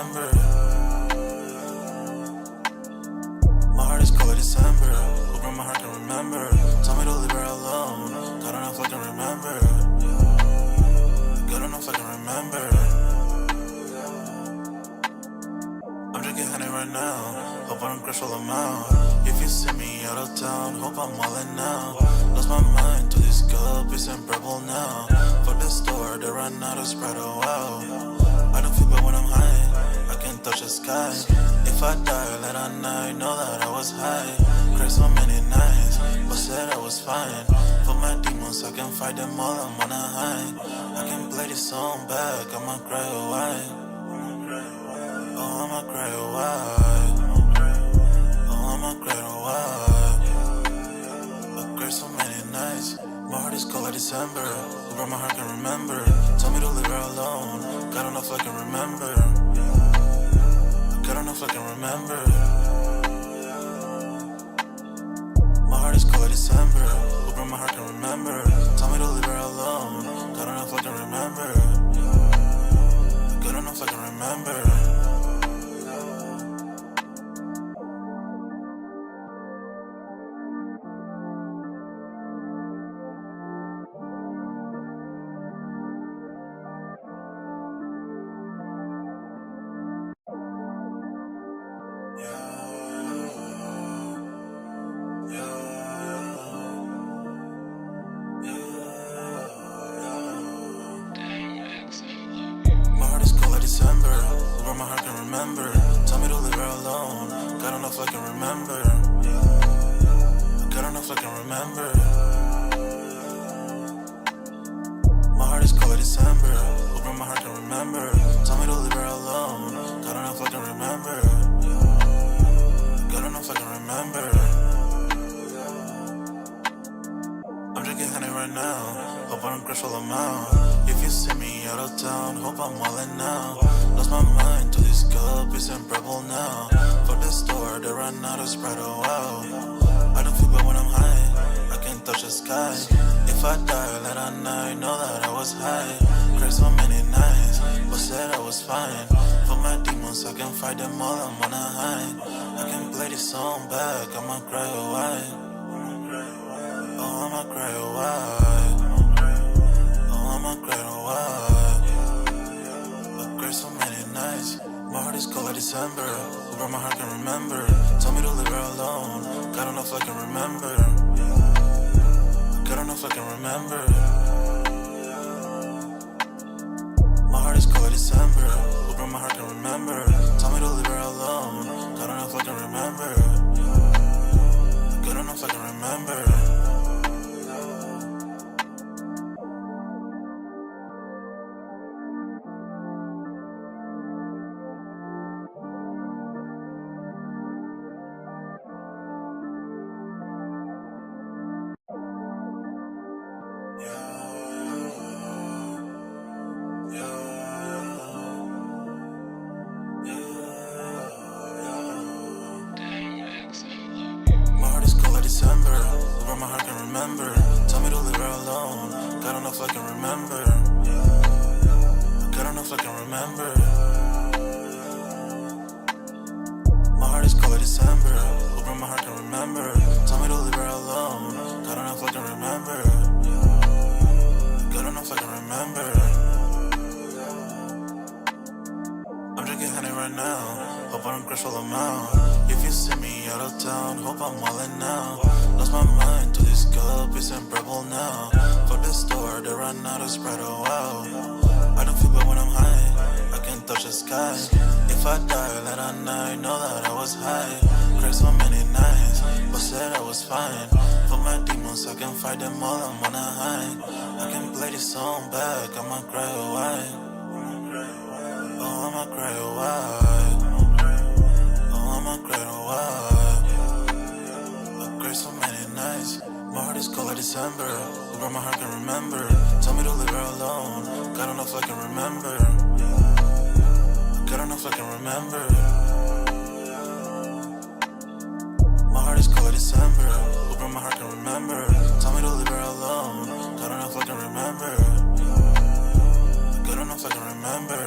remember. My heart is cold like December. Who broke my heart can remember. Told me to leave her alone. God, I don't know if I can remember. God, I don't know if I can remember. I'm drinking honey right now. Hope I don't crash all amount. If you see me out of town, hope I'm wildin' now. Lost my mind to this cup, it's unbearable now. For the store, they run out of Sprite, oh wow. I don't feel bad when I'm high, I can't touch the sky. If I die late at night, know that I was high. Cried so many nights, but said I was fine. For my demons, I can fight them all, I'm on a high. I can play this song back, I'ma cry a while. Oh, I'ma cry a while. Oh, I'ma cry a while. I cried so many nights. My heart is cold like December. Who broke my heart can remember. Told me to leave her alone. God, I don't know if I can remember. God, I don't know if I can remember. My heart is cold like December. Who broke my heart can remember. Told me to leave her alone. God, I don't know if I can remember. God, I don't know if I can remember. December, who my heart can remember. Tell me to leave her alone. God, I don't know if I can remember. God, I don't know if I can remember. My heart is cold like December. Who my heart can remember. Tell me to leave her alone. God, I don't know if I can remember. God, I don't know if I can remember. I'm drinking honey right now. Hope I don't crash all amount. If you see me out of town, hope I'm wildin' now. Lost my mind to this cup, it's unbearable now. For the store, they run out of Sprite, oh wow. I don't feel bad when I'm high, I can't touch the sky. If I die late at night, know that I was high. Cried so many nights, but said I was fine. For my demons, I can fight them all, I'm on a high. I can play this song back, I'ma cry a while. Oh, I'ma cry a while. Oh, I'ma cry a while. I cried so many nights. My heart is cold like December. Who broke my heart can remember. Told me to leave her alone. God, I don't know if I can remember. God, I don't know if I can remember. My heart is cold like December. Who broke my heart can remember. Told me to leave her alone. God, I don't know if I can remember. God, I don't know if I can remember. December, who broke my heart can remember. Tell me to leave her alone. God, I don't know if I can remember. God, I don't know if I can remember. My heart is cold like December. Who broke my heart can remember. Tell me to leave her alone. God, I don't know if I can remember. God, I don't know if I can remember. I'm drinking honey right now. Hope I don't crash all amount. If you see me out of town, hope I'm wildin' now. Lost my mind to this cup, it's unbearable now. For the store, they run out of Sprite, oh wow. I don't feel bad when I'm high, I can't touch the sky. If I die late at night, know that I was high. Cried so many nights, but said I was fine. For my demons, I can fight them all, I'm on a high. I can play this song back, I'ma cry a while. Oh, I'ma cry a while. Oh, I'ma cry a while. I cried so many nights. My heart is cold like December. Who broke my heart can remember. Tell me to leave her alone. God, I don't know if I can remember. God, I don't know if I can remember. My heart is cold like December. Who broke my heart can remember. Tell me to leave her alone. God, I don't know if I can remember. God, I don't know if I can remember.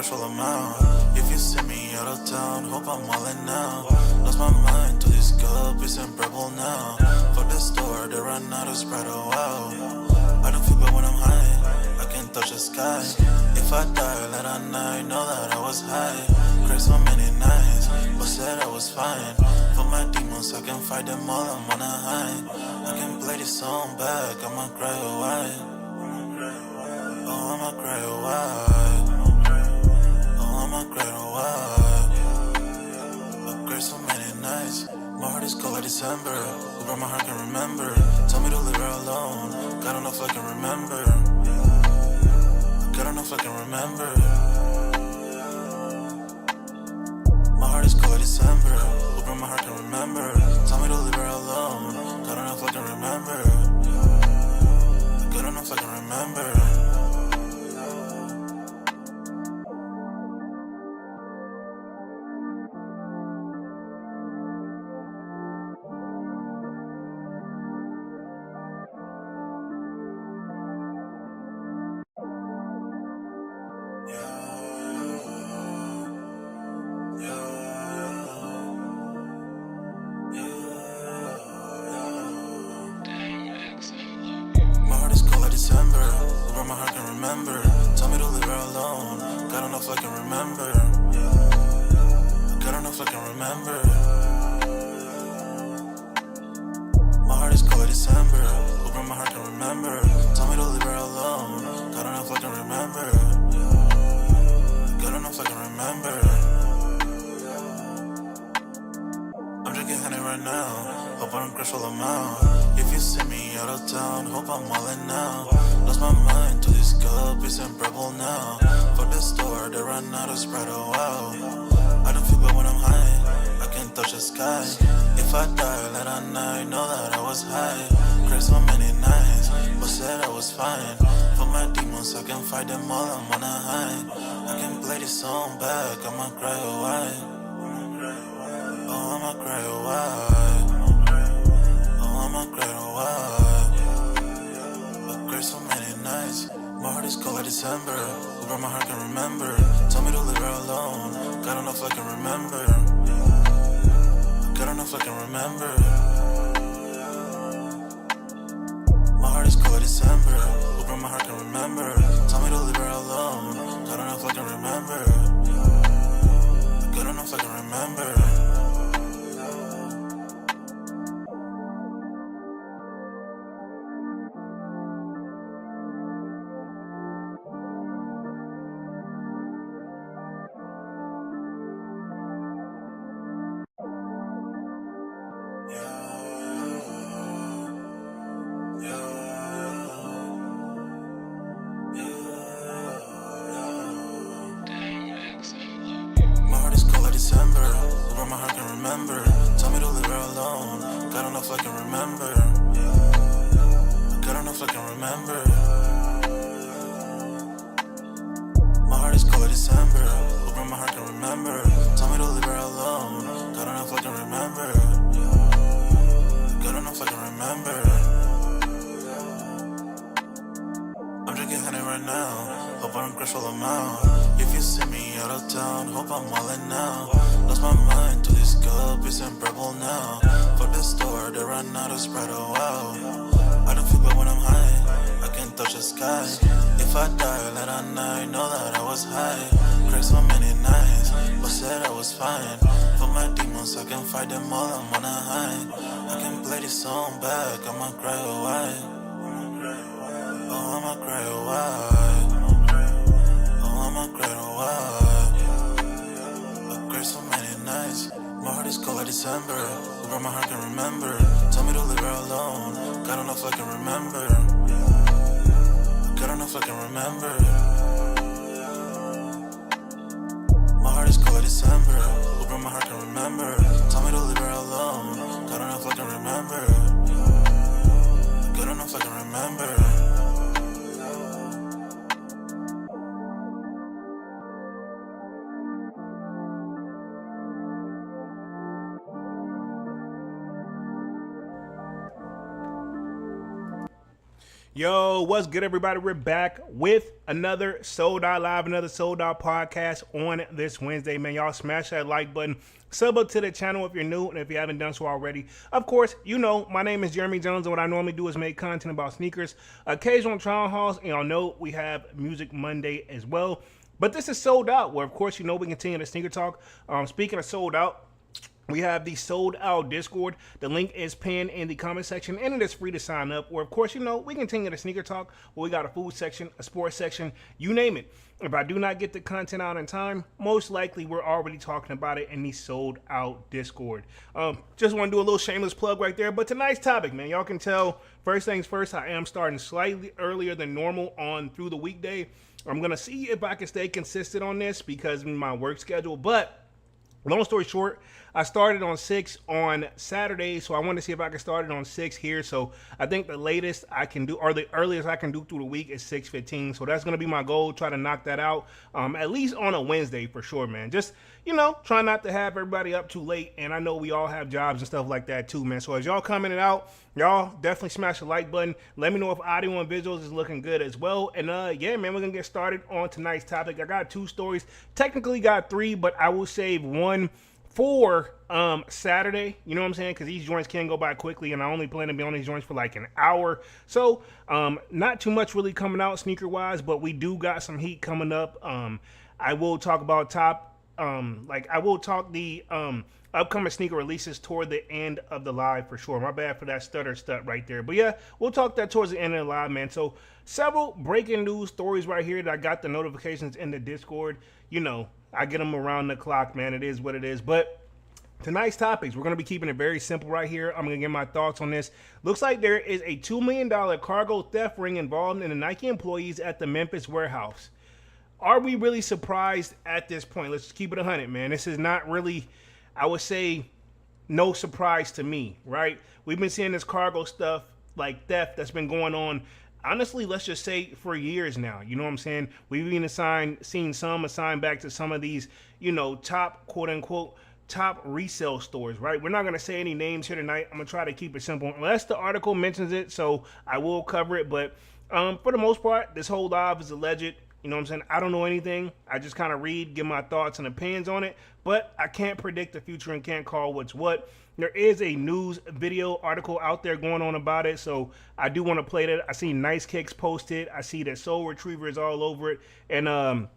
crush all amount. If you see me out of town, hope I'm wildin' now. Lost my mind to this cup, it's unbearable now. For the store, they run out of Sprite, oh wow. I don't feel bad when I'm high, I can't touch the sky. If I die, let I know that I was high. Cried so many nights, but said I was fine. For my demons, I can fight them all, I'm on a high. I can play this song back, I'ma cry a while. Oh, I'ma cry a while. Oh, I'ma cry a while. I cried so many nights. My heart is cold like December. Who broke my heart can remember. Tell me to leave her alone. God don't know if I can remember. God don't know if I can remember. My heart is cold like December. Who broke my heart can remember. Tell me to leave her alone. God don't know if I can remember. God don't know if I can remember. My heart is cold like December. Who broke my heart can remember. Tell me to leave her alone. God don't know if I can remember. God don't know if I can remember. My heart is cold like December. Who broke my heart can remember. Tell me to leave her alone. God don't know if I can remember. God don't know if I can remember. I'm drinking honey right now. Hope I don't crush all amount. If you see me out of town, hope I'm wildin' now. Lost my mind to this cup, it's unbearable now. For the store, they run out of Sprite, oh wow. I don't feel bad when I'm high, I can't touch the sky. If I die, let I know that I was high. Cried so many nights, but said I was fine. For my demons, I can fight them all, I'm on a high. I can play this song back, I'ma cry a while. Oh, I'ma cry a while. Oh, I'ma cry a while. I cried so many nights. My heart is cold like December. Who broke my heart can remember. Tell me to leave her alone. God don't know if I can remember. God don't know if I can remember. My heart is cold like December. Who broke my heart can remember. Tell me to leave her alone. God don't know if I can remember. God don't know if I can remember. My heart is cold like December. Who broke my heart can remember. Tell me to leave her alone. God don't know if I can remember. God don't know if I can remember. My heart is cold like December. Who broke my heart can remember. Tell me to leave her alone. God don't know if I can remember. God don't know if I can remember. I'm drinking honey right now. Hope I don't crush all amount. If you see me out of town, hope I'm wildin' now. Lost my mind to this cup, it's unbearable now. For the store, they run out of Sprite, oh wow. I don't feel bad when I'm high, I can't touch the sky. If I die, let I know that I was high. Cried so many nights, but said I was fine. For my demons, I can fight them all, I'm on a high. I can play this song back, I'ma cry a while. Oh, I'ma cry a while. Oh, I'ma cry a while. I cried so many nights. My heart is cold like December. Who broke my heart can remember. Tell me to leave her alone. God don't know if I can remember. God don't know if I can remember. My heart is cold like December. Who broke my heart can remember. Tell me to leave her alone. God don't know if I can remember. God don't know if I can remember. Yo, what's good, everybody? We're back with another Sold Out Live, another Sold Out podcast on this Wednesday, man. Y'all smash that like button. Sub up to the channel if you're new and if you haven't done so already. Of course, you know, my name is Jeremy Jones, and what I normally do is make content about sneakers, occasional trial hauls, and y'all know we have Music Monday as well. But this is Sold Out, where, of course, you know we continue the sneaker talk. Speaking of Sold Out, we have the Sold Out Discord. The link is pinned in the comment section, and it is free to sign up. Or, of course, you know, we continue the sneaker talk where we got a food section, a sports section, you name it. If I do not get the content out in time, most likely we're already talking about it in the Sold Out Discord. Just want to do a little shameless plug right there. But tonight's topic, man, y'all can tell, first things first, I am starting slightly earlier than normal on through the weekday. I'm going to see if I can stay consistent on this because of my work schedule. But long story short, I started on 6 on Saturday, so I want to see if I can start it on 6 here. So I think the latest I can do, or the earliest I can do through the week, is 6:15. So that's going to be my goal, try to knock that out, at least on a Wednesday for sure, man. Just, you know, try not to have everybody up too late, and I know we all have jobs and stuff like that too, man. So as y'all coming it out, y'all definitely smash the like button. Let me know if audio and visuals is looking good as well. And yeah, man, we're going to get started on tonight's topic. I got 2 stories, technically got 3, but I will save one for Saturday, you know what I'm saying? Because these joints can go by quickly, and I only plan to be on these joints for like an hour. So not too much really coming out sneaker wise, but we do got some heat coming up. I will talk about I will talk the upcoming sneaker releases toward the end of the live for sure. My bad for that stut right there. But yeah, we'll talk that towards the end of the live, man. So several breaking news stories right here that I got the notifications in the Discord. You know, I get them around the clock, man. It is what it is. But tonight's topics, we're going to be keeping it very simple right here. I'm going to get my thoughts on this. Looks like there is a $2 million cargo theft ring involved in the Nike employees at the Memphis warehouse. Are we really surprised at this point? Let's just keep it 100, man. This is not really, I would say, no surprise to me, right? We've been seeing this cargo stuff, like theft, that's been going on, honestly, let's just say for years now. You know what I'm saying? We've even seen some assigned back to some of these, you know, top, quote unquote, top resale stores, right? We're not going to say any names here tonight. I'm going to try to keep it simple, unless the article mentions it, so I will cover it. But for the most part, this whole live is alleged. You know what I'm saying? I don't know anything. I just kind of read, give my thoughts and opinions on it, but I can't predict the future and can't call what's what. There is a news video article out there going on about it, so I do want to play that. I see Nice Kicks posted. I see that Soul Retriever is all over it, and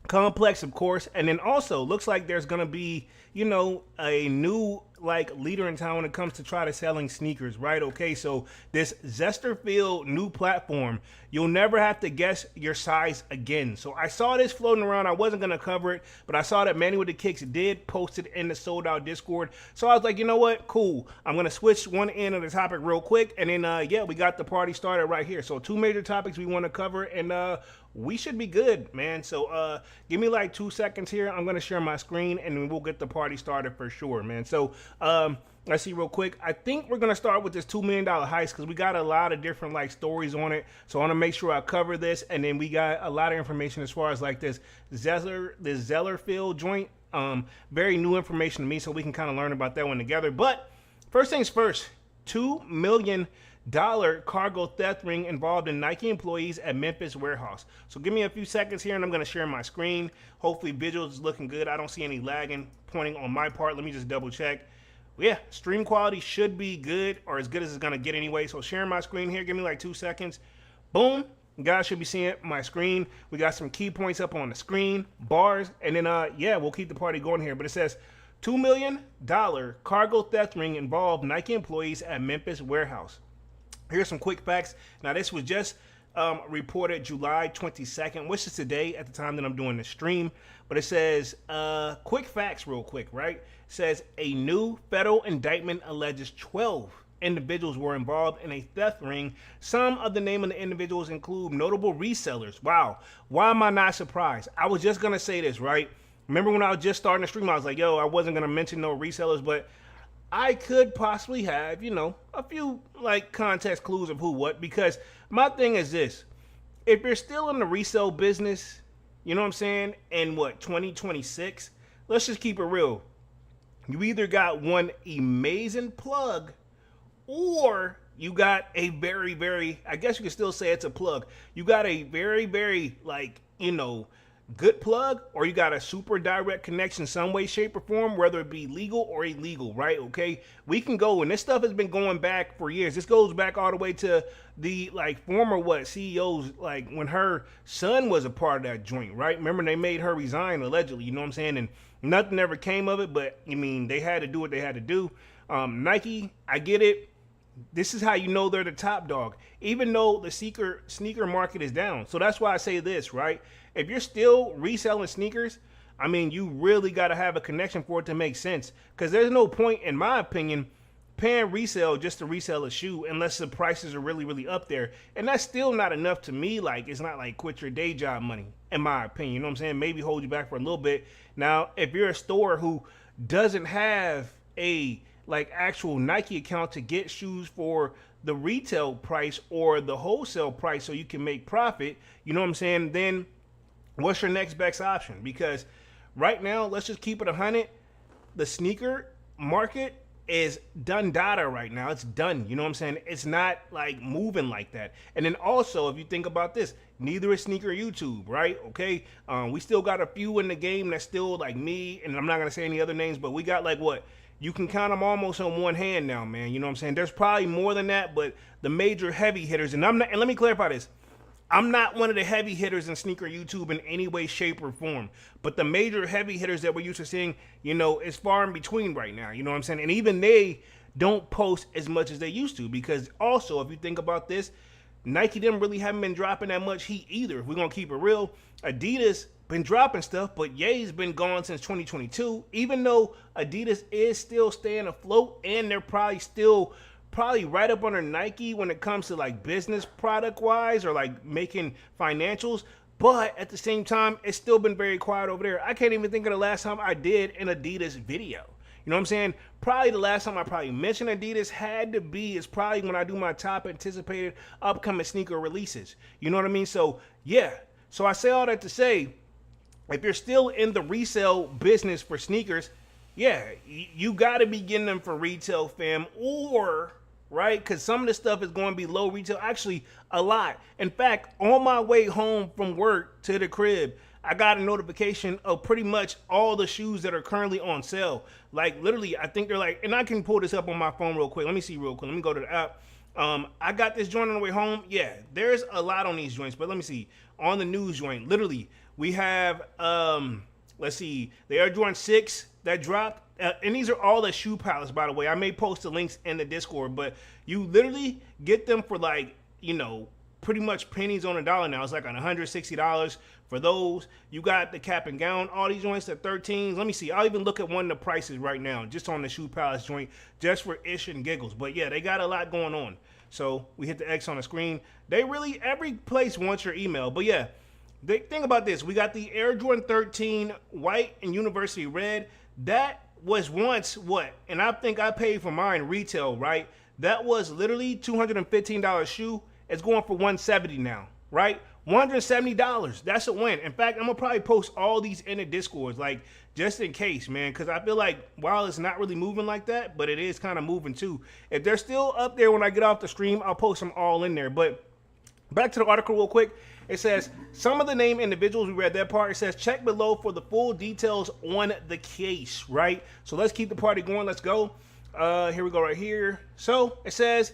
Complex, of course. And then also looks like there's gonna be, you know, a new like leader in town when it comes to try to selling sneakers, right? Okay, so this Zellerfeld new platform, you'll never have to guess your size again. So I saw this floating around. I wasn't gonna cover it, but I saw that Manny with the Kicks did post it in the Sold Out Discord. So I was like, you know what? Cool. I'm gonna switch one end of the topic real quick, and then yeah, we got the party started right here. So 2 major topics we want to cover, and we should be good, man. So give me like 2 seconds here. I'm gonna share my screen, and then we'll get the party started for sure, man. So let's see real quick. I think we're gonna start with this $2 million heist because we got a lot of different like stories on it. So I want to make sure I cover this, and then we got a lot of information as far as like this Zellerfeld joint. Very new information to me, so we can kind of learn about that one together. But first things first, $2 million cargo theft ring involved in Nike employees at Memphis warehouse. So give me a few seconds here, and I'm going to share my screen. Hopefully visuals is looking good. I don't see any lagging pointing on my part. Let me just double check. Yeah, stream quality should be good, or as good as it's going to get anyway. So sharing my screen here, give me like 2 seconds. Boom. You guys should be seeing my screen. We got some key points up on the screen, bars, and then yeah, we'll keep the party going here. But it says $2 million cargo theft ring involved Nike employees at Memphis warehouse. Here's some quick facts. Now, this was just reported July 22nd, which is today at the time that I'm doing the stream. But it says, quick facts real quick, right? It says a new federal indictment alleges 12 individuals were involved in a theft ring. Some of the name of the individuals include notable resellers. Wow. Why am I not surprised? I was just going to say this, right? Remember when I was just starting the stream, I was like, yo, I wasn't going to mention no resellers, but I could possibly have, you know, a few like context clues of who what, because my thing is this: if you're still in the resale business, you know what I'm saying, in what, 2026, let's just keep it real. You either got one amazing plug or you got a very, very, I guess you could still say it's a plug. You got a very, very, like, good plug, or you got a super direct connection some way, shape, or form, whether it be legal or illegal, right? Okay, we can go, and this stuff has been going back for years. This goes back all the way to the like former CEOs, like when her son was a part of that joint, right? Remember they made her resign allegedly, you know what I'm saying? And nothing ever came of it, but I mean they had to do what they had to do. Nike, I get it. This is how you know they're the top dog, even though the sneaker market is down. So that's why I say this, right? If you're still reselling sneakers, I mean, you really got to have a connection for it to make sense. Because there's no point, in my opinion, paying resale just to resell a shoe unless the prices are really, really up there. And that's still not enough to me. Like, it's not like quit your day job money, in my opinion. You know what I'm saying? Maybe hold you back for a little bit. Now, if you're a store who doesn't have a like actual Nike account to get shoes for the retail price or the wholesale price so you can make profit, you know what I'm saying? Then what's your next best option? Because right now, let's just keep it 100. The sneaker market is done data right now. It's done. You know what I'm saying? It's not like moving like that. And then also, if you think about this, neither is sneaker YouTube, right? Okay. We still got a few in the game that's still like me, and I'm not going to say any other names, but we got like what? You can count them almost on one hand now, man. You know what I'm saying? There's probably more than that, but the major heavy hitters, and let me clarify this. I'm not one of the heavy hitters in sneaker YouTube in any way, shape, or form. But the major heavy hitters that we're used to seeing, is far in between right now. You know what I'm saying? And even they don't post as much as they used to. Because also, if you think about this, Nike them really haven't been dropping that much heat either. If we're going to keep it real, Adidas been dropping stuff, but Ye's been gone since 2022. Even though Adidas is still staying afloat, and they're probably right up under Nike when it comes to like business product wise or like making financials. But at the same time, it's still been very quiet over there. I can't even think of the last time I did an Adidas video. You know what I'm saying? Probably the last time I probably mentioned Adidas is probably when I do my top anticipated upcoming sneaker releases. You know what I mean? So yeah. So I say all that to say, if you're still in the resale business for sneakers, yeah, you got to be getting them for retail, fam, or right? Because some of the stuff is going to be low retail. Actually, a lot. In fact, on my way home from work to the crib, I got a notification of pretty much all the shoes that are currently on sale. Like, literally, I think they're like, and I can pull this up on my phone real quick. Let me see real quick. Let me go to the app. I got this joint on the way home. Yeah, there's a lot on these joints, but let me see. On the news joint, literally, we have, let's see, the Air Jordan 6 that dropped. And these are all the shoe palettes, by the way. I may post the links in the Discord, but you literally get them for like, pretty much pennies on a dollar now. It's like $160 for those. You got the cap and gown. All these joints are 13s. Let me see. I'll even look at one of the prices right now, just on the shoe palettes joint, just for ish and giggles. But yeah, they got a lot going on. So we hit the X on the screen. Every place wants your email. But yeah, think about this. We got the Air Jordan 13 white and university red. That was once what? And I think I paid for mine retail, right? That was literally $215 shoe. It's going for $170 now, right? $170. That's a win. In fact, I'm gonna probably post all these in the Discords, like just in case, man, because I feel like while it's not really moving like that, but it is kind of moving too. If they're still up there when I get off the stream, I'll post them all in there. But back to the article real quick. It says, some of the named individuals, we read that part. It says, check below for the full details on the case, right? So let's keep the party going. Let's go. Here we go right here. So it says,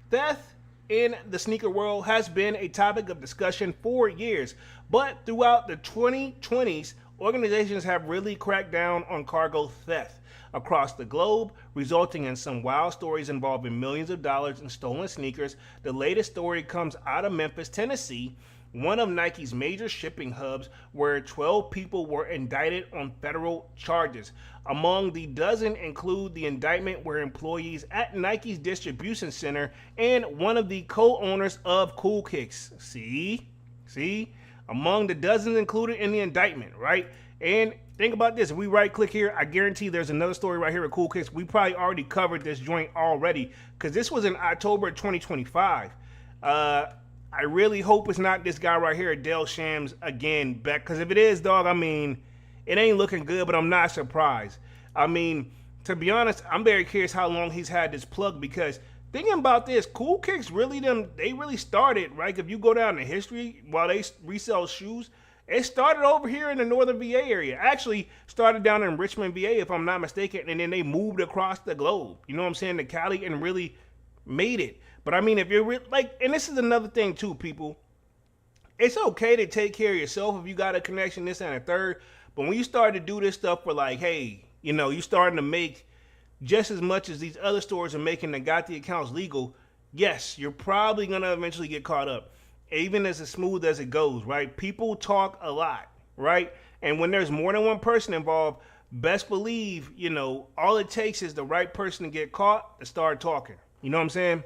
theft in the sneaker world has been a topic of discussion for years. But throughout the 2020s, organizations have really cracked down on cargo theft across the globe, resulting in some wild stories involving millions of dollars in stolen sneakers. The latest story comes out of Memphis, Tennessee, one of Nike's major shipping hubs, where 12 people were indicted on federal charges. Among the dozen include the indictment where employees at Nike's distribution center and one of the co-owners of Cool Kicks. See? Among the dozens included in the indictment, right? And think about this. If we right click here, I guarantee there's another story right here with Cool Kicks. We probably already covered this joint already because this was in October 2025. I really hope it's not this guy right here, Dale Shams, again, back. Because if it is, dog, I mean, it ain't looking good, but I'm not surprised. I mean, to be honest, I'm very curious how long he's had this plug, because thinking about this, Cool Kicks they really started, right? If you go down the history, while they resell shoes, it started over here in the northern VA area. Actually, started down in Richmond, VA, if I'm not mistaken, and then they moved across the globe. You know what I'm saying? To Cali, and really made it. But I mean, if you're like, and this is another thing too, people. It's okay to take care of yourself if you got a connection, this and a third. But when you start to do this stuff for like, hey, you know, you starting to make just as much as these other stores are making that got the accounts legal, yes, you're probably gonna eventually get caught up. Even as smooth as it goes, right? People talk a lot, right? And when there's more than one person involved, best believe, you know, all it takes is the right person to get caught to start talking. You know what I'm saying?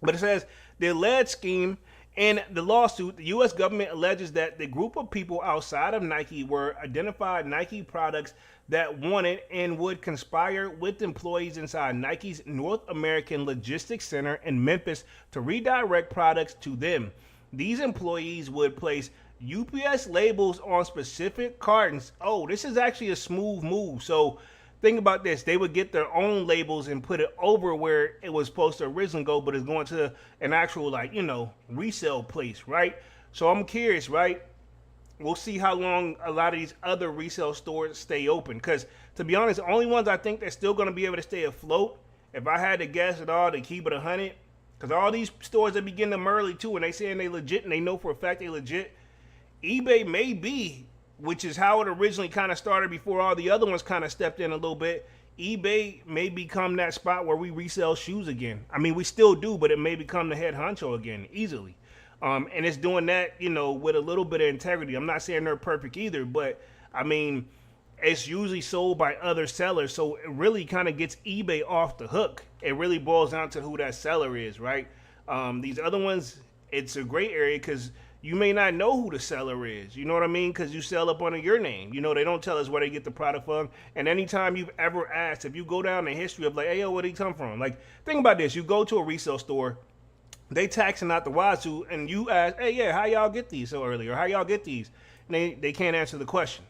But it says the alleged scheme in the lawsuit, the U.S. government alleges that the group of people outside of Nike were identified Nike products that wanted and would conspire with employees inside Nike's North American Logistics Center in Memphis to redirect products to them. These employees would place UPS labels on specific cartons. Oh, this is actually a smooth move. So think about this. They would get their own labels and put it over where it was supposed to originally go, but it's going to an actual, like, you know, resale place, right? So I'm curious, right? We'll see how long a lot of these other resale stores stay open. Because to be honest, the only ones I think that's still going to be able to stay afloat, if I had to guess at all, to keep it 100, because all these stores that begin them early too, and they saying they legit, and they know for a fact they legit. eBay may be, which is how it originally kind of started before all the other ones kind of stepped in a little bit. eBay may become that spot where we resell shoes again. I mean, we still do, but it may become the head honcho again easily. And it's doing that, you know, with a little bit of integrity. I'm not saying they're perfect either, but I mean, it's usually sold by other sellers, so it really kind of gets eBay off the hook. It really boils down to who that seller is, right? These other ones, it's a gray area because you may not know who the seller is. You know what I mean? Because you sell up under your name. You know, they don't tell us where they get the product from. And anytime you've ever asked, if you go down the history of like, hey, yo, where did he come from? Like, think about this. You go to a resale store, they taxing out the wazoo, and you ask, hey, yeah, how y'all get these so early? Or how y'all get these? And they can't answer the question,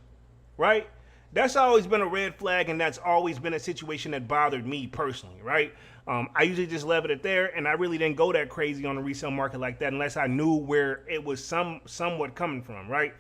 right? That's always been a red flag, and that's always been a situation that bothered me personally, right? I usually just leave it there, and I really didn't go that crazy on the resale market like that unless I knew where it was somewhat coming from, right?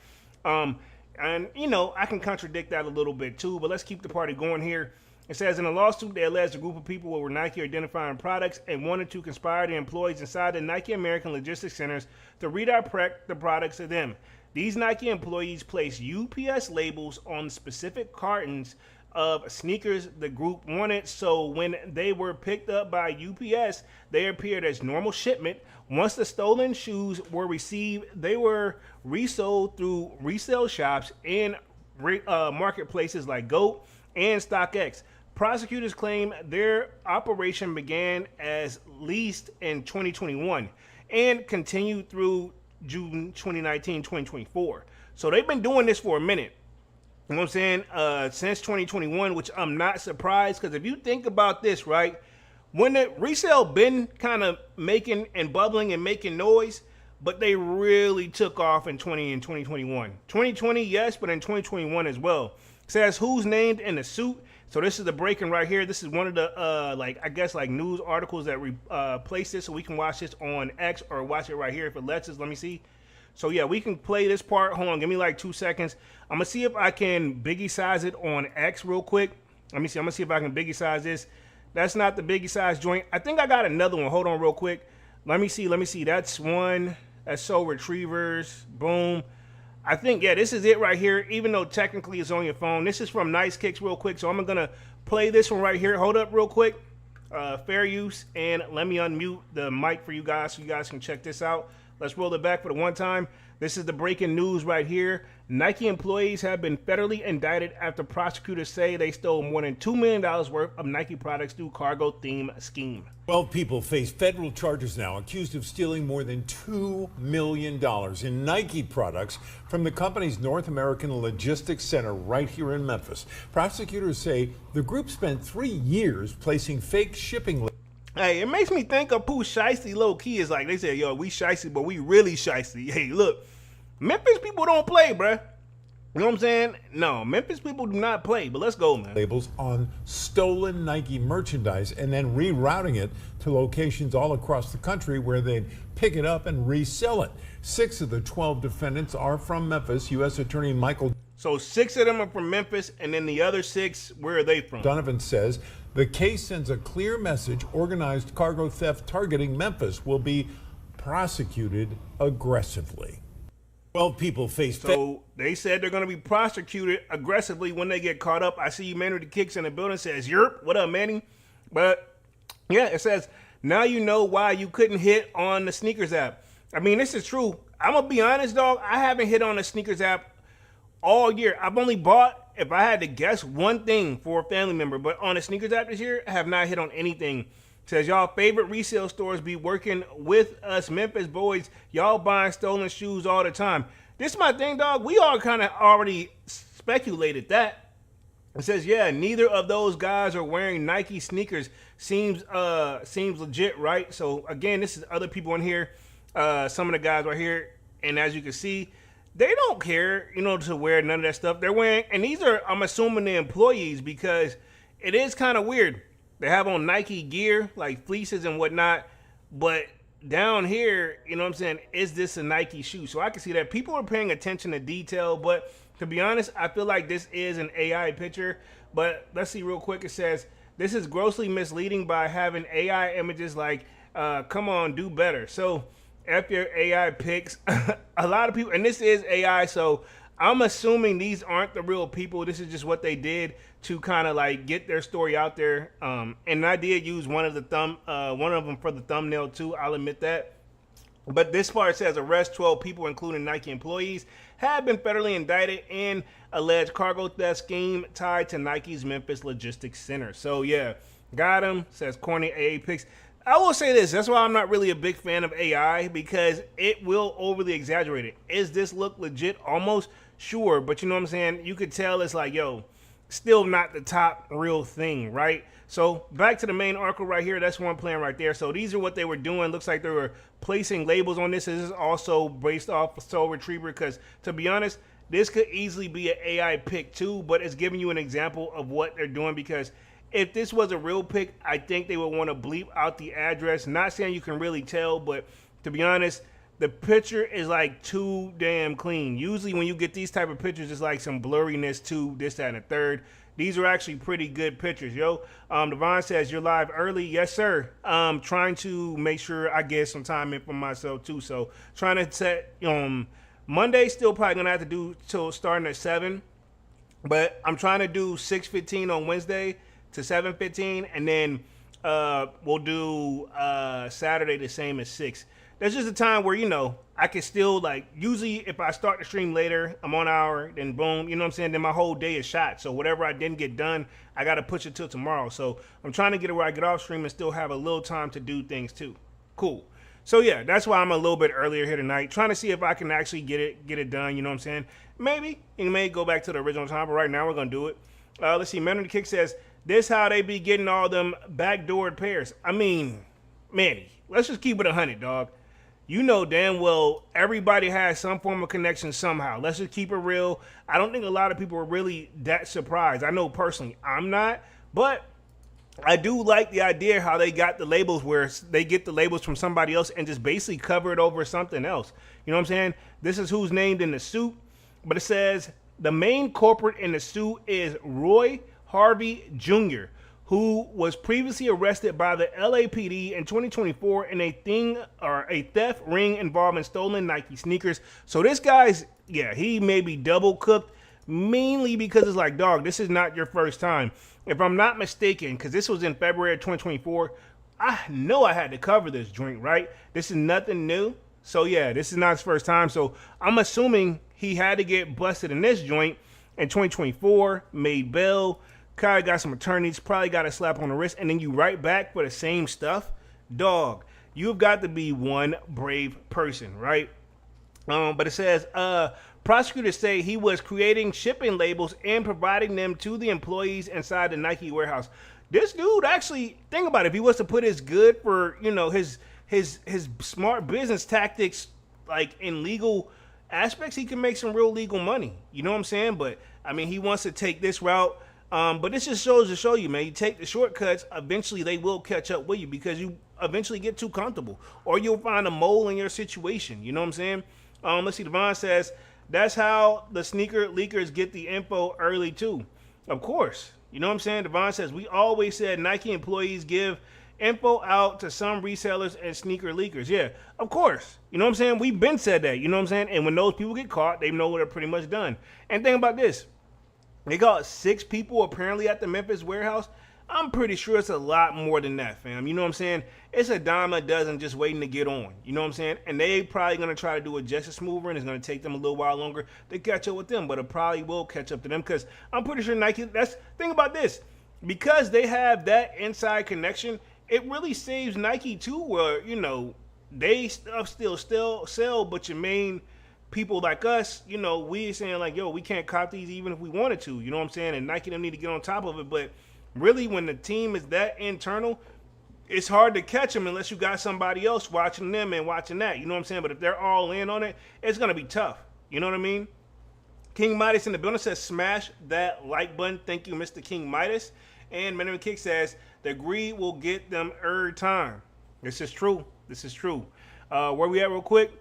And, you know, I can contradict that a little bit too, but let's keep the party going here. It says in a lawsuit, they alleged a group of people were Nike identifying products and wanted to conspire the employees inside the Nike American Logistics Centers to redirect the products to them. These Nike employees placed UPS labels on specific cartons of sneakers the group wanted, so when they were picked up by UPS, they appeared as normal shipment. Once the stolen shoes were received, they were resold through resale shops and marketplaces like GOAT and StockX. Prosecutors claim their operation began as leased in 2021 and continued through June 2019, 2024. So they've been doing this for a minute. You know what I'm saying? Since 2021, which I'm not surprised, because if you think about this, right, when the resale been kind of making and bubbling and making noise, but they really took off in 2021. 2020, yes, but in 2021 as well. It says who's named in the suit. So this is the breaking right here. This is one of the like news articles that replace this, so we can watch this on X or watch it right here if it lets us. Let me see. So yeah, we can play this part. Hold on, give me like 2 seconds. I'm gonna see if I can biggie size it on X real quick. Let me see. I'm gonna see if I can biggie size this. That's not the biggie size joint. I think I got another one. Hold on real quick. Let me see. That's one. That's Soul Retrievers. Boom. I think, yeah, this is it right here, even though technically it's on your phone. This is from Nice Kicks real quick, so I'm going to play this one right here. Hold up real quick. Fair use, and let me unmute the mic for you guys so you guys can check this out. Let's roll it back for the one time. This is the breaking news right here. Nike employees have been federally indicted after prosecutors say they stole more than $2 million worth of Nike products through cargo theme scheme. 12 people face federal charges now, accused of stealing more than $2 million in Nike products from the company's North American Logistics Center right here in Memphis. Prosecutors say the group spent 3 years placing fake shipping labels. Hey, it makes me think of Pooh Shiesty low key. Is like they say, yo, we shiesty, but we really shiesty. Hey, look, Memphis people don't play, bruh. You know what I'm saying? No, Memphis people do not play, but let's go, man. Labels on stolen Nike merchandise and then rerouting it to locations all across the country where they'd pick it up and resell it. 6 of the 12 defendants are from Memphis. U.S. Attorney Michael So 6 of them are from Memphis, and then the other 6, where are they from? Donovan says the case sends a clear message. Organized cargo theft targeting Memphis will be prosecuted aggressively. 12 people face. So they said they're going to be prosecuted aggressively when they get caught up. I see Manny with the Kicks in the building, says, Yerp, what up, Manny? But yeah, it says, now you know why you couldn't hit on the sneakers app. I mean, this is true. I'm going to be honest, dog. I haven't hit on the sneakers app all year. I've only bought, if I had to guess, one thing for a family member. But on the sneakers app this year, I have not hit on anything. Says, y'all favorite resale stores be working with us Memphis boys. Y'all buying stolen shoes all the time. This is my thing, dog. We all kind of already speculated that. It says, yeah, neither of those guys are wearing Nike sneakers. Seems legit, right? So, again, this is other people in here. Some of the guys right here. And as you can see, they don't care, to wear none of that stuff. They're wearing, and these are, I'm assuming, the employees, because it is kind of weird. They have on Nike gear, like fleeces and whatnot, but down here, is this a Nike shoe? So I can see that people are paying attention to detail, but to be honest, I feel like this is an AI picture. But let's see real quick. It says, this is grossly misleading by having AI images like, come on, do better. So F your AI pics. A lot of people, and this is AI, so I'm assuming these aren't the real people. This is just what they did to kind of like get their story out there. And I did use one of them for the thumbnail too. I'll admit that. But this part says arrest 12 people, including Nike employees, have been federally indicted in alleged cargo theft scheme tied to Nike's Memphis Logistics Center. So yeah, got him. Says corny AA pics. I will say this. That's why I'm not really a big fan of AI, because it will overly exaggerate it. Is this look legit? Almost sure. But you know what I'm saying? You could tell it's like, yo, still not the top real thing, right? So back to the main article right here. That's one playing right there. So these are what they were doing. Looks like they were placing labels on this. This is also based off Soul Retriever, because to be honest, this could easily be an AI pick too, but it's giving you an example of what they're doing, because if this was a real pick, I think they would want to bleep out the address. Not saying you can really tell, but to be honest, the picture is like too damn clean. Usually when you get these type of pictures, it's like some blurriness to this, that, and the third. These are actually pretty good pictures, yo. Devon says, you're live early. Yes, sir. Trying to make sure I get some time in for myself too. So trying to set, Monday still probably going to have to do till starting at 7. But I'm trying to do 6:15 on Wednesday to 7:15, and then we'll do Saturday the same as 6. That's just a time where, I can still, like, usually if I start the stream later, I'm on hour, then boom, then my whole day is shot. So whatever I didn't get done, I got to push it till tomorrow. So I'm trying to get it where I get off stream and still have a little time to do things too. Cool. So yeah, that's why I'm a little bit earlier here tonight, trying to see if I can actually get it done, Maybe it may go back to the original time, but right now we're going to do it. Let's see, Man on the Kick says, this how they be getting all them backdoored pairs. I mean, Manny, let's just keep it 100, dog. You know damn well everybody has some form of connection somehow. Let's just keep it real. I don't think a lot of people are really that surprised. I know personally I'm not, but I do like the idea how they got the labels, where they get the labels from somebody else and just basically cover it over something else. You know what I'm saying? This is who's named in the suit, but it says the main culprit in the suit is Roy Harvey Jr., who was previously arrested by the LAPD in 2024 in a theft ring involving stolen Nike sneakers. So this guy's, he may be double cooked, mainly because it's like, dog, this is not your first time. If I'm not mistaken, because this was in February of 2024, I know I had to cover this joint, right? This is nothing new. So yeah, this is not his first time. So I'm assuming he had to get busted in this joint in 2024, made bail, Kai got some attorneys, probably got a slap on the wrist, and then you right back for the same stuff. Dog, you've got to be one brave person, right? But it says, prosecutors say he was creating shipping labels and providing them to the employees inside the Nike warehouse. This dude actually, think about it, if he was to put his good for, his smart business tactics, like in legal aspects, he can make some real legal money. You know what I'm saying? But I mean, he wants to take this route. But this just shows to show you, man, you take the shortcuts, eventually they will catch up with you because you eventually get too comfortable or you'll find a mole in your situation. You know what I'm saying? Let's see, Devon says, that's how the sneaker leakers get the info early too. Of course. You know what I'm saying? Devon says, we always said Nike employees give info out to some resellers and sneaker leakers. Yeah, of course. You know what I'm saying? We've been said that. You know what I'm saying? And when those people get caught, they know they're pretty much done. And think about this. They got 6 people apparently at the Memphis warehouse. I'm pretty sure it's a lot more than that, fam. You know what I'm saying? It's a dime a dozen just waiting to get on. You know what I'm saying? And they probably going to try to do it just as smoother, and it's going to take them a little while longer to catch up with them. But it probably will catch up to them because I'm pretty sure Nike, think about this. Because they have that inside connection, it really saves Nike too, where, you know, they still sell, but your main people like us, you know, we saying like, yo, we can't cop these even if we wanted to, you know what I'm saying? And Nike don't need to get on top of it. But really, when the team is that internal, it's hard to catch them unless you got somebody else watching them and watching that, you know what I'm saying? But if they're all in on it, it's going to be tough. You know what I mean? King Midas in the building says, smash that like button. Thank you, Mr. King Midas. And Benjamin Kick says, the greed will get them every time. This is true. This is true. Where we at real quick?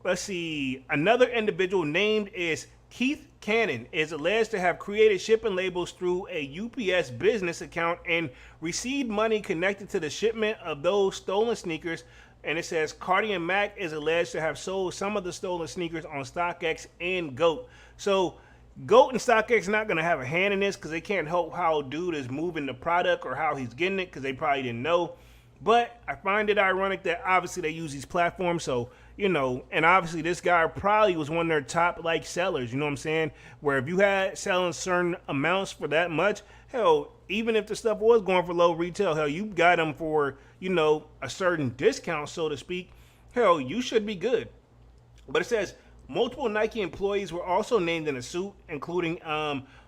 Let's see. Another individual named is Keith Cannon is alleged to have created shipping labels through a UPS business account and received money connected to the shipment of those stolen sneakers. And it says Cardi and Mac is alleged to have sold some of the stolen sneakers on StockX and GOAT. So GOAT and StockX not going to have a hand in this because they can't help how dude is moving the product or how he's getting it because they probably didn't know. But I find it ironic that obviously they use these platforms. So, you know, and obviously this guy probably was one of their top like sellers, you know what I'm saying? Where if you had selling certain amounts for that much, hell, even if the stuff was going for low retail, hell, you got them for, you know, a certain discount, so to speak. Hell, you should be good. But it says multiple Nike employees were also named in the suit, including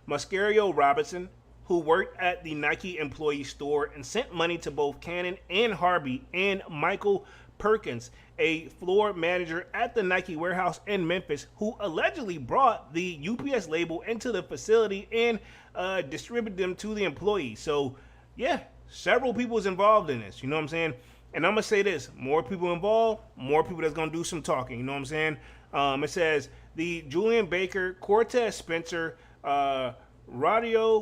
Mascario Robinson, who worked at the Nike employee store and sent money to both Cannon and Harvey, and Michael Perkins, a floor manager at the Nike warehouse in Memphis, who allegedly brought the UPS label into the facility and distributed them to the employees. So, yeah, several people is involved in this, you know what I'm saying? And I'm going to say this, more people involved, more people that's going to do some talking, you know what I'm saying? It says the Julian Baker, Cortez Spencer, Radio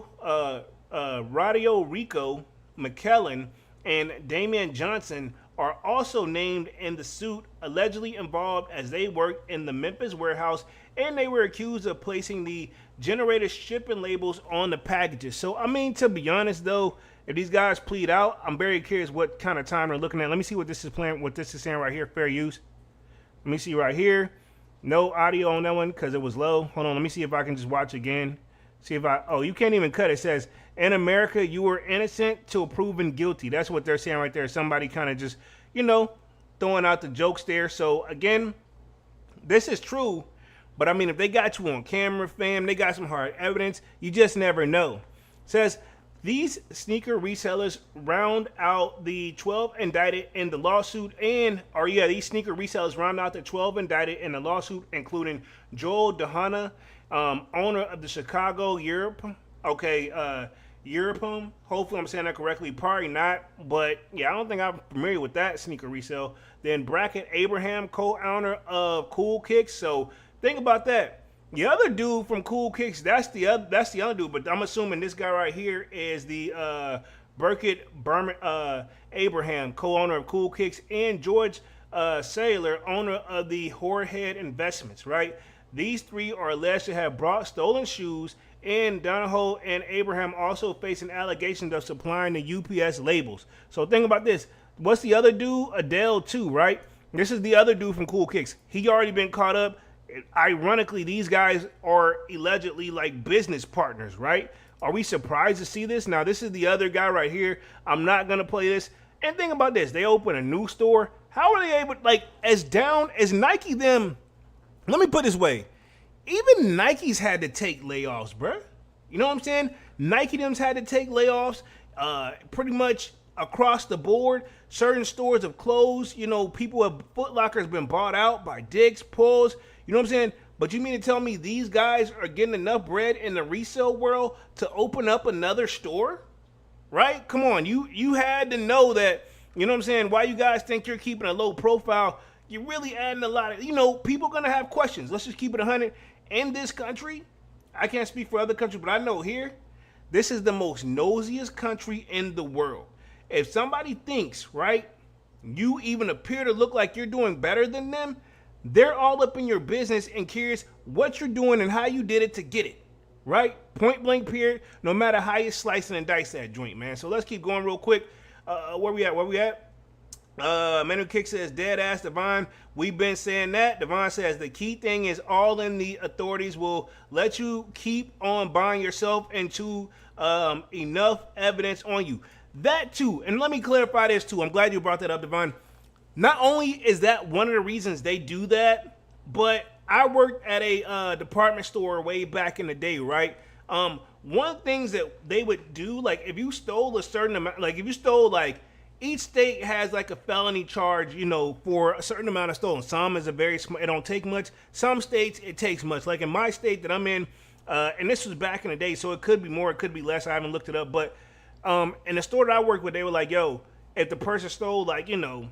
Rico McKellen, and Damian Johnson are also named in the suit, allegedly involved as they worked in the Memphis warehouse, and they were accused of placing the generator shipping labels on the packages. So, I mean, to be honest, though, if these guys plead out, I'm very curious what kind of time they're looking at. Let me see what this is playing, what this is saying right here, fair use. Let me see right here. No audio on that one because it was low. Hold on, let me see if I can just watch again. See if oh, you can't even cut it. It says, in America, you were innocent till proven guilty. That's what they're saying right there. Somebody kind of just, you know, throwing out the jokes there. So, again, this is true. But, I mean, if they got you on camera, fam, they got some hard evidence. You just never know. It says, these sneaker resellers round out the 12 indicted in the lawsuit these sneaker resellers round out the 12 indicted in the lawsuit, including Joel Dehana, owner of the Chicago Europe. Europum. Hopefully I'm saying that correctly. Probably not, but yeah, I don't think I'm familiar with that sneaker resale. Then Brackett Abraham, co-owner of Cool Kicks. So think about that. The other dude from Cool Kicks, that's the other dude, but I'm assuming this guy right here is the Brackett Abraham, co-owner of Cool Kicks, and George Saylor, owner of the Whorehead Investments, right? These three are alleged to have brought stolen shoes, and Donahoe and Abraham also facing allegations of supplying the UPS labels. So think about this. What's the other dude? Adele too, right? This is the other dude from Cool Kicks. He already been caught up. Ironically, these guys are allegedly like business partners, right? Are we surprised to see this? Now, this is the other guy right here. I'm not going to play this. And think about this. They open a new store. How are they able, like, as down as Nike them? Let me put it this way. Even Nike's had to take layoffs, bruh. You know what I'm saying? Nike them's had to take layoffs pretty much across the board. Certain stores have closed. You know, Foot Locker's been bought out by Dick's, Paul's. You know what I'm saying? But you mean to tell me these guys are getting enough bread in the resale world to open up another store? Right? Come on, you had to know that, you know what I'm saying, why you guys think you're keeping a low profile, you're really adding a lot of, people are going to have questions. Let's just keep it 100. In this country, I can't speak for other countries, but I know here, this is the most nosiest country in the world. If somebody thinks, right, you even appear to look like you're doing better than them, they're all up in your business and curious what you're doing and how you did it to get it. Right? Point blank period, no matter how you slicing and dice that joint, man. So let's keep going real quick. Where we at? Manu Kick says, dead ass Devon. We've been saying that. Devon says, the key thing is all in the authorities will let you keep on buying yourself into enough evidence on you. That too, and let me clarify this too. I'm glad you brought that up, Devon. Not only is that one of the reasons they do that, but I worked at a department store way back in the day, right? One of the things that they would do, like if you stole a certain amount, like if you stole, like each state has like a felony charge, for a certain amount of stolen. Some is it don't take much. Some states it takes much. Like in my state that I'm in, and this was back in the day, so it could be more, it could be less. I haven't looked it up, but in the store that I worked with, they were like, yo, if the person stole like, $30,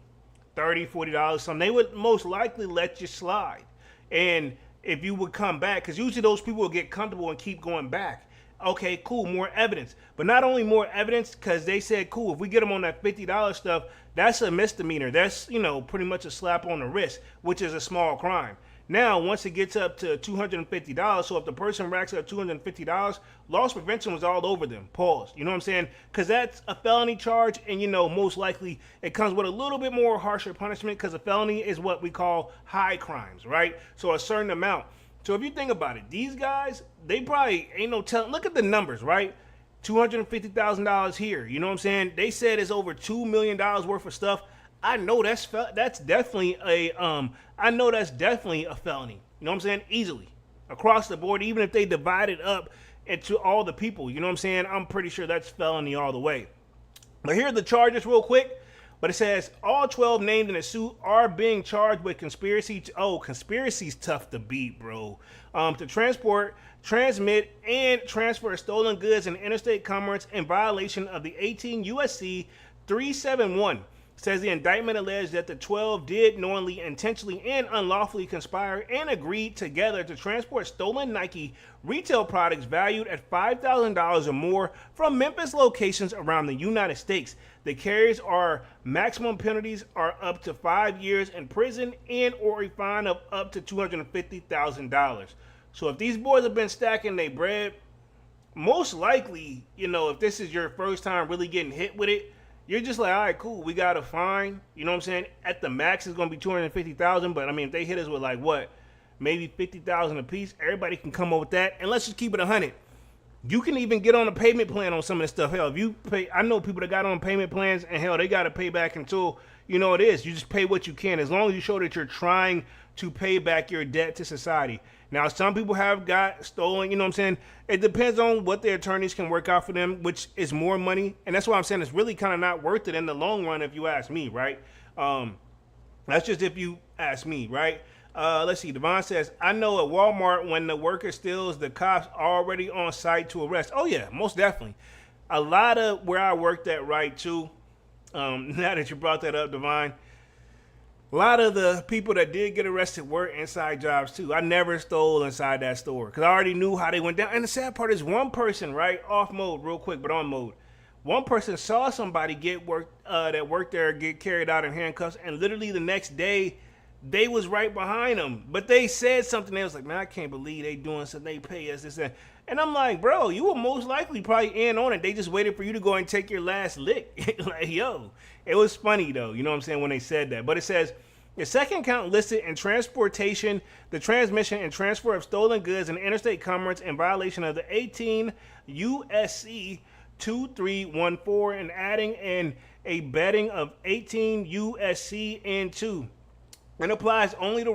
$40 something, they would most likely let you slide. And if you would come back, because usually those people will get comfortable and keep going back. Okay, cool, more evidence. But not only more evidence, because they said, cool, if we get them on that $50 stuff, that's a misdemeanor. That's, pretty much a slap on the wrist, which is a small crime. Now, once it gets up to $250, so if the person racks up $250, loss prevention was all over them. Pause. You know what I'm saying? Because that's a felony charge, and, most likely it comes with a little bit more harsher punishment because a felony is what we call high crimes, right? So a certain amount. So if you think about it, these guys, they probably ain't no telling. Look at the numbers, right? $250,000 here. You know what I'm saying? They said it's over $2 million worth of stuff. I know that's definitely a felony. You know what I'm saying? Easily across the board, even if they divide it up into all the people. You know what I'm saying? I'm pretty sure that's felony all the way. But here are the charges real quick. But it says all 12 named in the suit are being charged with conspiracy. Conspiracy's tough to beat, bro. To transport, transmit, and transfer stolen goods in interstate commerce in violation of the 18 USC 371. Says the indictment alleged that the 12 did knowingly, intentionally, and unlawfully conspire and agreed together to transport stolen Nike retail products valued at $5,000 or more from Memphis locations around the United States. The carriers are maximum penalties are up to 5 years in prison and or a fine of up to $250,000. So if these boys have been stacking their bread, most likely, if this is your first time really getting hit with it, you're just like, all right, cool, we got a fine. You know what I'm saying? At the max, it's going to be $250,000. But, I mean, if they hit us with, like, what, maybe $50,000 a piece, everybody can come up with that. And let's just keep it 100. You can even get on a payment plan on some of this stuff. Hell, if you pay, I know people that got on payment plans, and, hell, they got to pay back until, it is. You just pay what you can, as long as you show that you're trying to pay back your debt to society. Now, some people have got stolen, you know what I'm saying? It depends on what their attorneys can work out for them, which is more money. And that's why I'm saying it's really kind of not worth it in the long run if you ask me, right? That's just if you ask me, right? Let's see. Devon says, I know at Walmart when the worker steals, the cops are already on site to arrest. Oh, yeah, most definitely. A lot of where I worked at, right, too, now that you brought that up, Devon, a lot of the people that did get arrested were inside jobs, too. I never stole inside that store because I already knew how they went down. And the sad part is one person, right, off mode real quick, but on mode. One person saw somebody that worked there get carried out in handcuffs, and literally the next day, they was right behind them. But they said something. They was like, man, I can't believe they doing something. They pay us this and that. And I'm like, bro, you were most likely probably in on it. They just waited for you to go and take your last lick. Like, yo, it was funny, though. You know what I'm saying, when they said that. But it says, the second count listed in transportation, the transmission and transfer of stolen goods in interstate commerce in violation of the 18 USC 2314 and adding in a betting of 18 USC and 2. It applies only to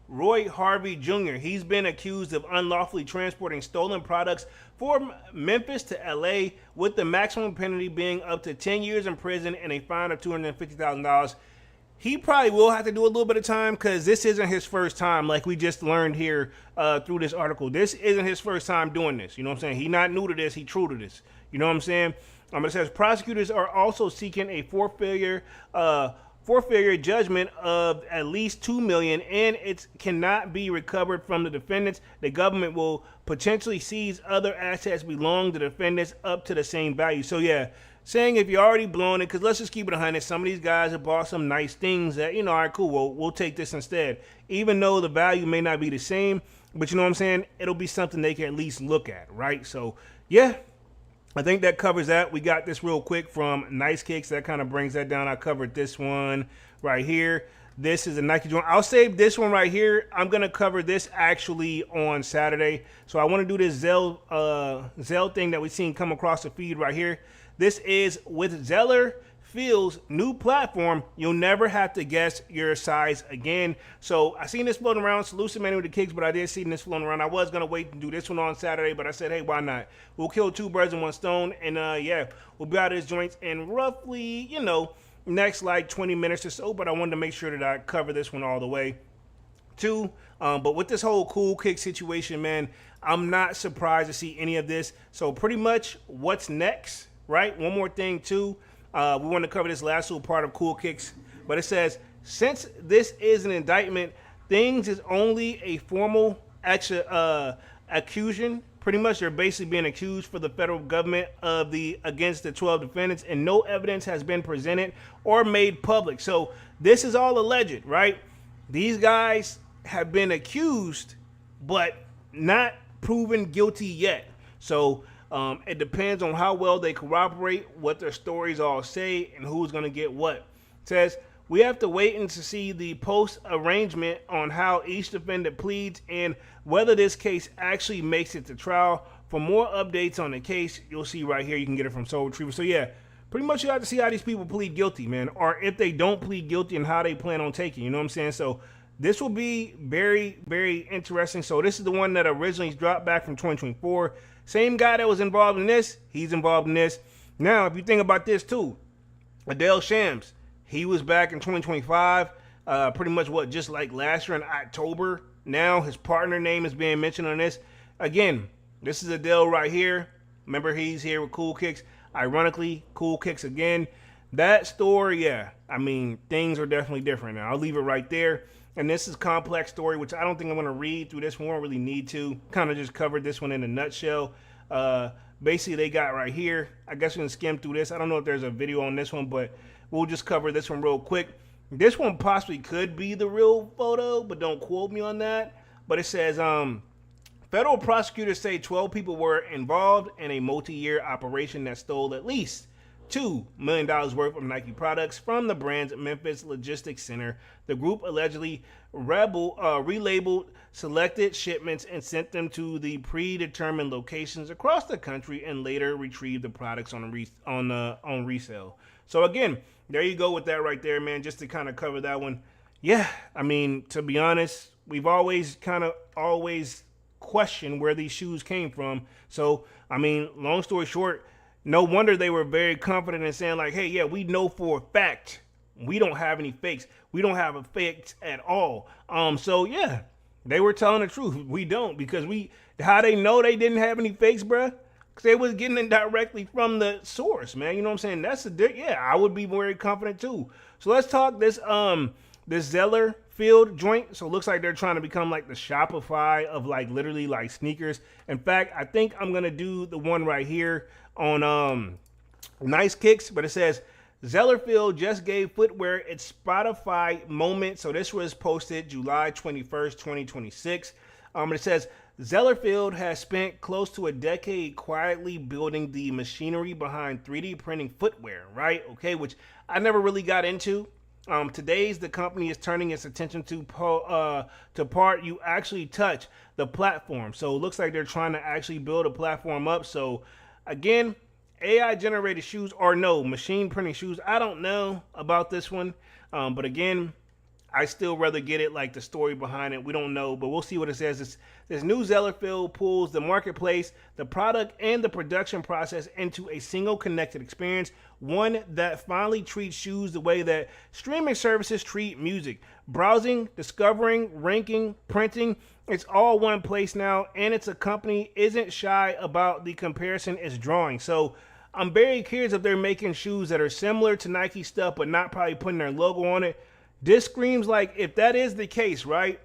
Roy Harvey Jr. He's been accused of unlawfully transporting stolen products from Memphis to LA, with the maximum penalty being up to 10 years in prison and a fine of $250,000. he probably will have to do a little bit of time because this isn't his first time, like we just learned here through this article. This isn't his first time doing this. You know what I'm saying? He not new to this. He true to this. You know what I'm saying? It says prosecutors are also seeking a forfeiture judgment of at least $2 million, and it cannot be recovered from the defendants. The government will potentially seize other assets belonging to the defendants up to the same value. So yeah, saying if you're already blowing it, because let's just keep it 100. Some of these guys have bought some nice things that, all right, cool. We'll take this instead, even though the value may not be the same. But you know what I'm saying? It'll be something they can at least look at, right? So yeah. I think that covers that. We got this real quick from Nice Kicks. That kind of brings that down. I covered this one right here. This is a Nike joint. I'll save this one right here. I'm going to cover this actually on Saturday. So I want to do this Zell thing that we've seen come across the feed right here. This is with Zellerfeld's new platform. You'll never have to guess your size again. So I seen this floating around. Salute to many with the kicks, but I did see this floating around. I was going to wait and do this one on Saturday, but I said, hey, why not? We'll kill two birds with one stone. And yeah, we'll be out of this joints in roughly, next like 20 minutes or so. But I wanted to make sure that I cover this one all the way too. But with this whole cool kick situation, man, I'm not surprised to see any of this. So pretty much what's next, right? One more thing too. We want to cover this last little part of Cool Kicks, but it says, since this is an indictment, things is only a formal accusation. Pretty much they're basically being accused for the federal government against the 12 defendants, and no evidence has been presented or made public. So this is all alleged, right? These guys have been accused, but not proven guilty yet. So it depends on how well they corroborate what their stories all say and who's going to get what. It says, we have to wait and to see the post-arrangement on how each defendant pleads and whether this case actually makes it to trial. For more updates on the case, you'll see right here. You can get it from Soul Retriever. So yeah, pretty much you have to see how these people plead guilty, man, or if they don't plead guilty and how they plan on taking. You know what I'm saying? So this will be very, very interesting. So this is the one that originally dropped back from 2024. Same guy that was involved in this, he's involved in this. Now, if you think about this too, Adele Shams, he was back in 2025, pretty much just like last year in October. Now his partner name is being mentioned on this. Again, this is Adele right here. Remember, he's here with Cool Kicks. Ironically, Cool Kicks again. That story, yeah, I mean, things are definitely different now. I'll leave it right there. And this is Complex Story, which I don't think I'm going to read through this one. We don't really need to. Kind of just covered this one in a nutshell. Basically, they got right here. I guess we can skim through this. I don't know if there's a video on this one, but we'll just cover this one real quick. This one possibly could be the real photo, but don't quote me on that. But it says, federal prosecutors say 12 people were involved in a multi-year operation that stole at least $2 million worth of Nike products from the brand's Memphis Logistics Center. The group allegedly relabeled selected shipments and sent them to the predetermined locations across the country and later retrieved the products on resale. So again, there you go with that right there, man, just to kind of cover that one. Yeah, I mean, to be honest, we've always questioned where these shoes came from. So, I mean, long story short, no wonder they were very confident in saying like, hey, yeah, we know for a fact we don't have any fakes. We don't have a fakes at all. So yeah, they were telling the truth. We don't, because how they know they didn't have any fakes, bruh? Because they was getting it directly from the source, man. You know what I'm saying? Yeah, I would be very confident too. So let's talk this Zellerfeld joint. So it looks like they're trying to become like the Shopify of like literally like sneakers. In fact, I think I'm gonna do the one right here on Nice Kicks, but it says Zellerfeld just gave Footwear its Spotify moment. So this was posted July 21st, 2026. It says Zellerfeld has spent close to a decade quietly building the machinery behind 3D printing footwear, right? Okay, which I never really got into. Today's the company is turning its attention to part you actually touch the platform. So it looks like they're trying to actually build a platform up. So again, AI generated shoes or no machine printing shoes. I don't know about this one, but again, I still rather get it like the story behind it. We don't know, but we'll see what it says. This new Zellerfeld pulls the marketplace, the product, and the production process into a single connected experience, one that finally treats shoes the way that streaming services treat music. Browsing, discovering, ranking, printing, it's all one place now, and it's a company isn't shy about the comparison it's drawing. So I'm very curious if they're making shoes that are similar to Nike stuff, but not probably putting their logo on it. This screams like, if that is the case, right?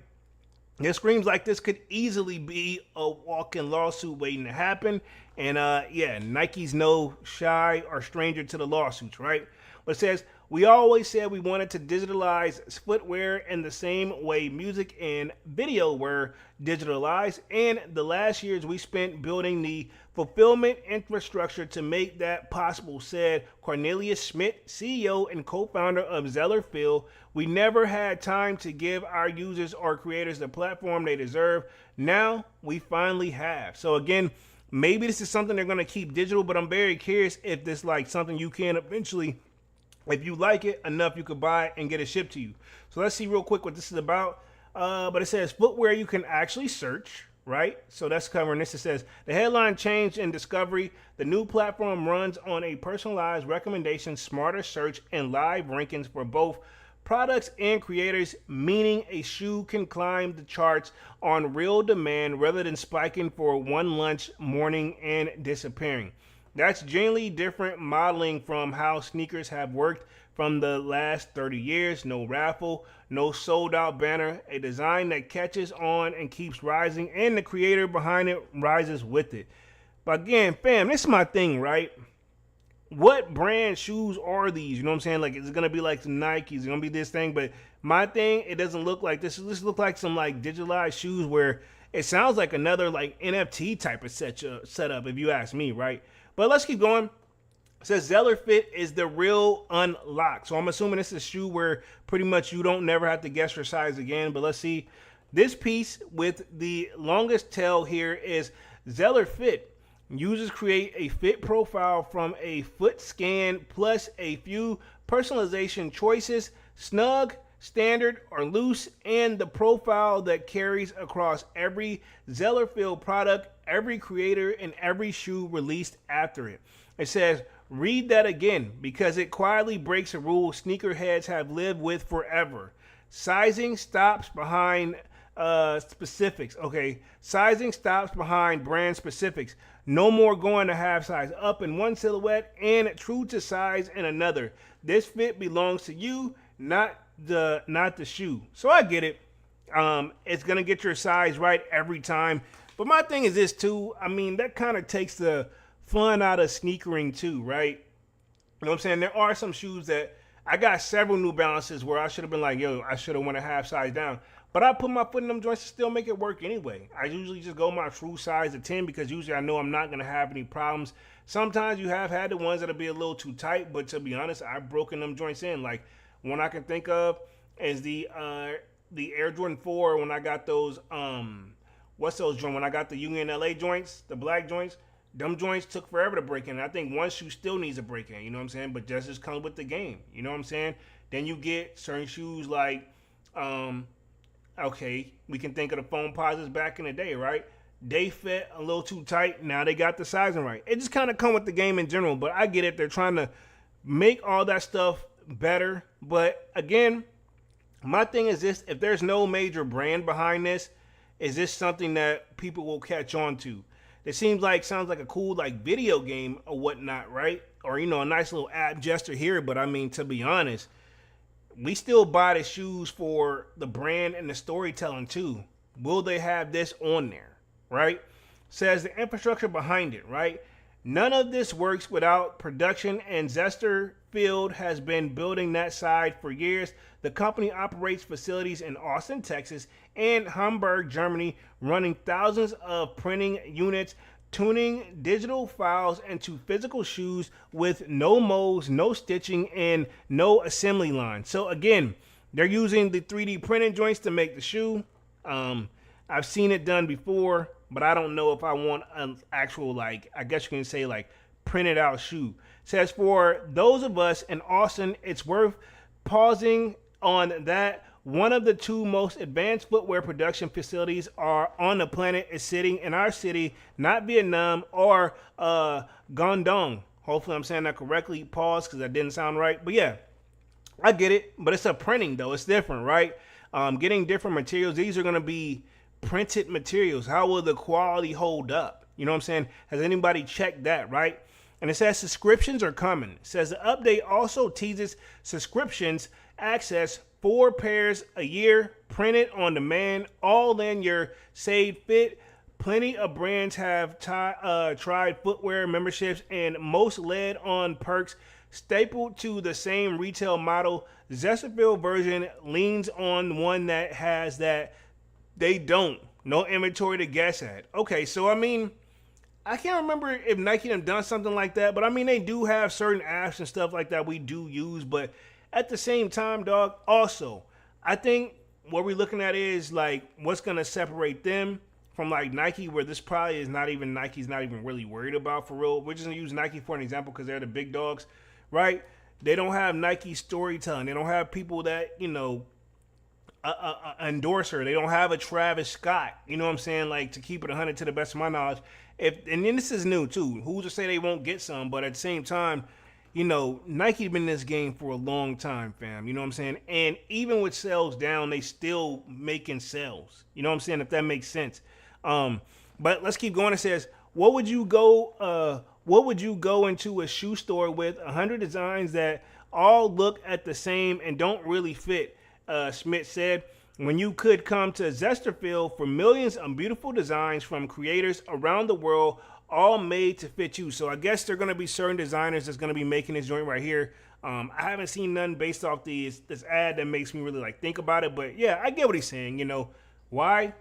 This screams like this could easily be a walk-in lawsuit waiting to happen. And yeah, Nike's no shy or stranger to the lawsuits, right? But it says, we always said we wanted to digitalize footwear in the same way music and video were digitalized. And the last years we spent building the fulfillment infrastructure to make that possible, said Cornelius Schmidt, CEO and co-founder of Zellerfeld. We never had time to give our users or creators the platform they deserve. Now we finally have. So again, maybe this is something they're going to keep digital, but I'm very curious if this like something you can eventually, if you like it enough, you could buy it and get it shipped to you. So let's see real quick what this is about. But it says footwear you can actually search, right? So that's covering this. It says the headline changed in discovery. The new platform runs on a personalized recommendation, smarter search, and live rankings for both products and creators, meaning a shoe can climb the charts on real demand rather than spiking for one lunch, morning, and disappearing. That's genuinely different modeling from how sneakers have worked from the last 30 years. No raffle, no sold out banner, a design that catches on and keeps rising, and the creator behind it rises with it. But again, fam, this is my thing, right? What brand shoes are these? You know what I'm saying? Like, it's gonna be like some Nikes, it's gonna be this thing, but my thing, it doesn't look like this. This look like some like digitalized shoes where it sounds like another like NFT type of setup, if you ask me, right? But let's keep going. It says Zeller Fit is the real unlock. So I'm assuming this is a shoe where pretty much you don't never have to guess your size again. But let's see. This piece with the longest tail here is Zeller Fit. Users create a fit profile from a foot scan plus a few personalization choices, snug, standard, or loose, and the profile that carries across every Zellerfeld product, every creator, and every shoe released after it. It says, read that again because it quietly breaks a rule sneakerheads have lived with forever. Sizing stops behind specifics. Okay, sizing stops behind brand specifics. No more going to half size up in one silhouette and true to size in another. This fit belongs to you, not the shoe. So I get it. It's gonna get your size right every time. But my thing is this too. I mean, that kind of takes the fun out of sneakering too, right? You know what I'm saying? There are some shoes that I got several New Balances where I should have been like, yo, I should have went a half size down. But I put my foot in them joints to still make it work anyway. I usually just go my true size of 10 because usually I know I'm not going to have any problems. Sometimes you have had the ones that'll be a little too tight, but to be honest, I've broken them joints in. Like one I can think of is the Air Jordan 4 when I got those, what's those joints? When I got the Union LA joints, the black joints, them joints took forever to break in. I think one shoe still needs a break in, you know what I'm saying? But that just comes with the game, you know what I'm saying? Then you get certain shoes like, okay, we can think of the foam posits back in the day, right? They fit a little too tight. Now they got the sizing right. It just kind of come with the game in general, but I get it. They're trying to make all that stuff better. But again, my thing is this, if there's no major brand behind this, is this something that people will catch on to? It sounds like a cool like video game or whatnot, right? Or, you know, a nice little app gesture here. But I mean, to be honest, we still buy the shoes for the brand and the storytelling too. Will they have this on there, right? Says the infrastructure behind it, right? None of this works without production, and Zellerfeld has been building that side for years. The company operates facilities in Austin, Texas, and Hamburg, Germany, running thousands of printing units, tuning digital files into physical shoes with no molds, no stitching, and no assembly line. So again, they're using the 3D printing joints to make the shoe. I've seen it done before, but I don't know if I want an actual, like, I guess you can say like printed out shoe. Says for those of us in Austin, it's worth pausing on that. one of the two most advanced footwear production facilities are on the planet is sitting in our city, not Vietnam or Guangdong. Hopefully I'm saying that correctly. Pause because that didn't sound right. But yeah, I get it. But it's a printing though. It's different, right? Getting different materials. These are going to be printed materials. How will the quality hold up? You know what I'm saying? Has anybody checked that, right? And it says subscriptions are coming. It says the update also teases subscriptions access 4 pairs a year, printed on demand, all in your saved fit. Plenty of brands have tried footwear memberships, and most led on perks stapled to the same retail model. Zellerfeld version leans on one that has that they don't. No inventory to guess at. Okay, so I mean, I can't remember if Nike have done something like that, but I mean, they do have certain apps and stuff like that we do use, but at the same time, dog, also, I think what we're looking at is like what's going to separate them from like Nike, where this probably is not even Nike's not even really worried about for real. We're just going to use Nike for an example because they're the big dogs, right? They don't have Nike storytelling. They don't have people that, you know, endorser. They don't have a Travis Scott. You know what I'm saying? Like, to keep it 100 to the best of my knowledge. And then this is new too. Who's to say they won't get some? But at the same time, you know, Nike been in this game for a long time, fam. You know what I'm saying? And even with sales down, they still making sales. You know what I'm saying? If that makes sense. But let's keep going. It says, what would you go into a shoe store with 100 designs that all look at the same and don't really fit? Smith said, when you could come to Zellerfeld for millions of beautiful designs from creators around the world, all made to fit you. So I guess there are going to be certain designers that's going to be making this joint right here. I haven't seen none based off this ad that makes me really like think about it. But yeah, I get what he's saying. You know, why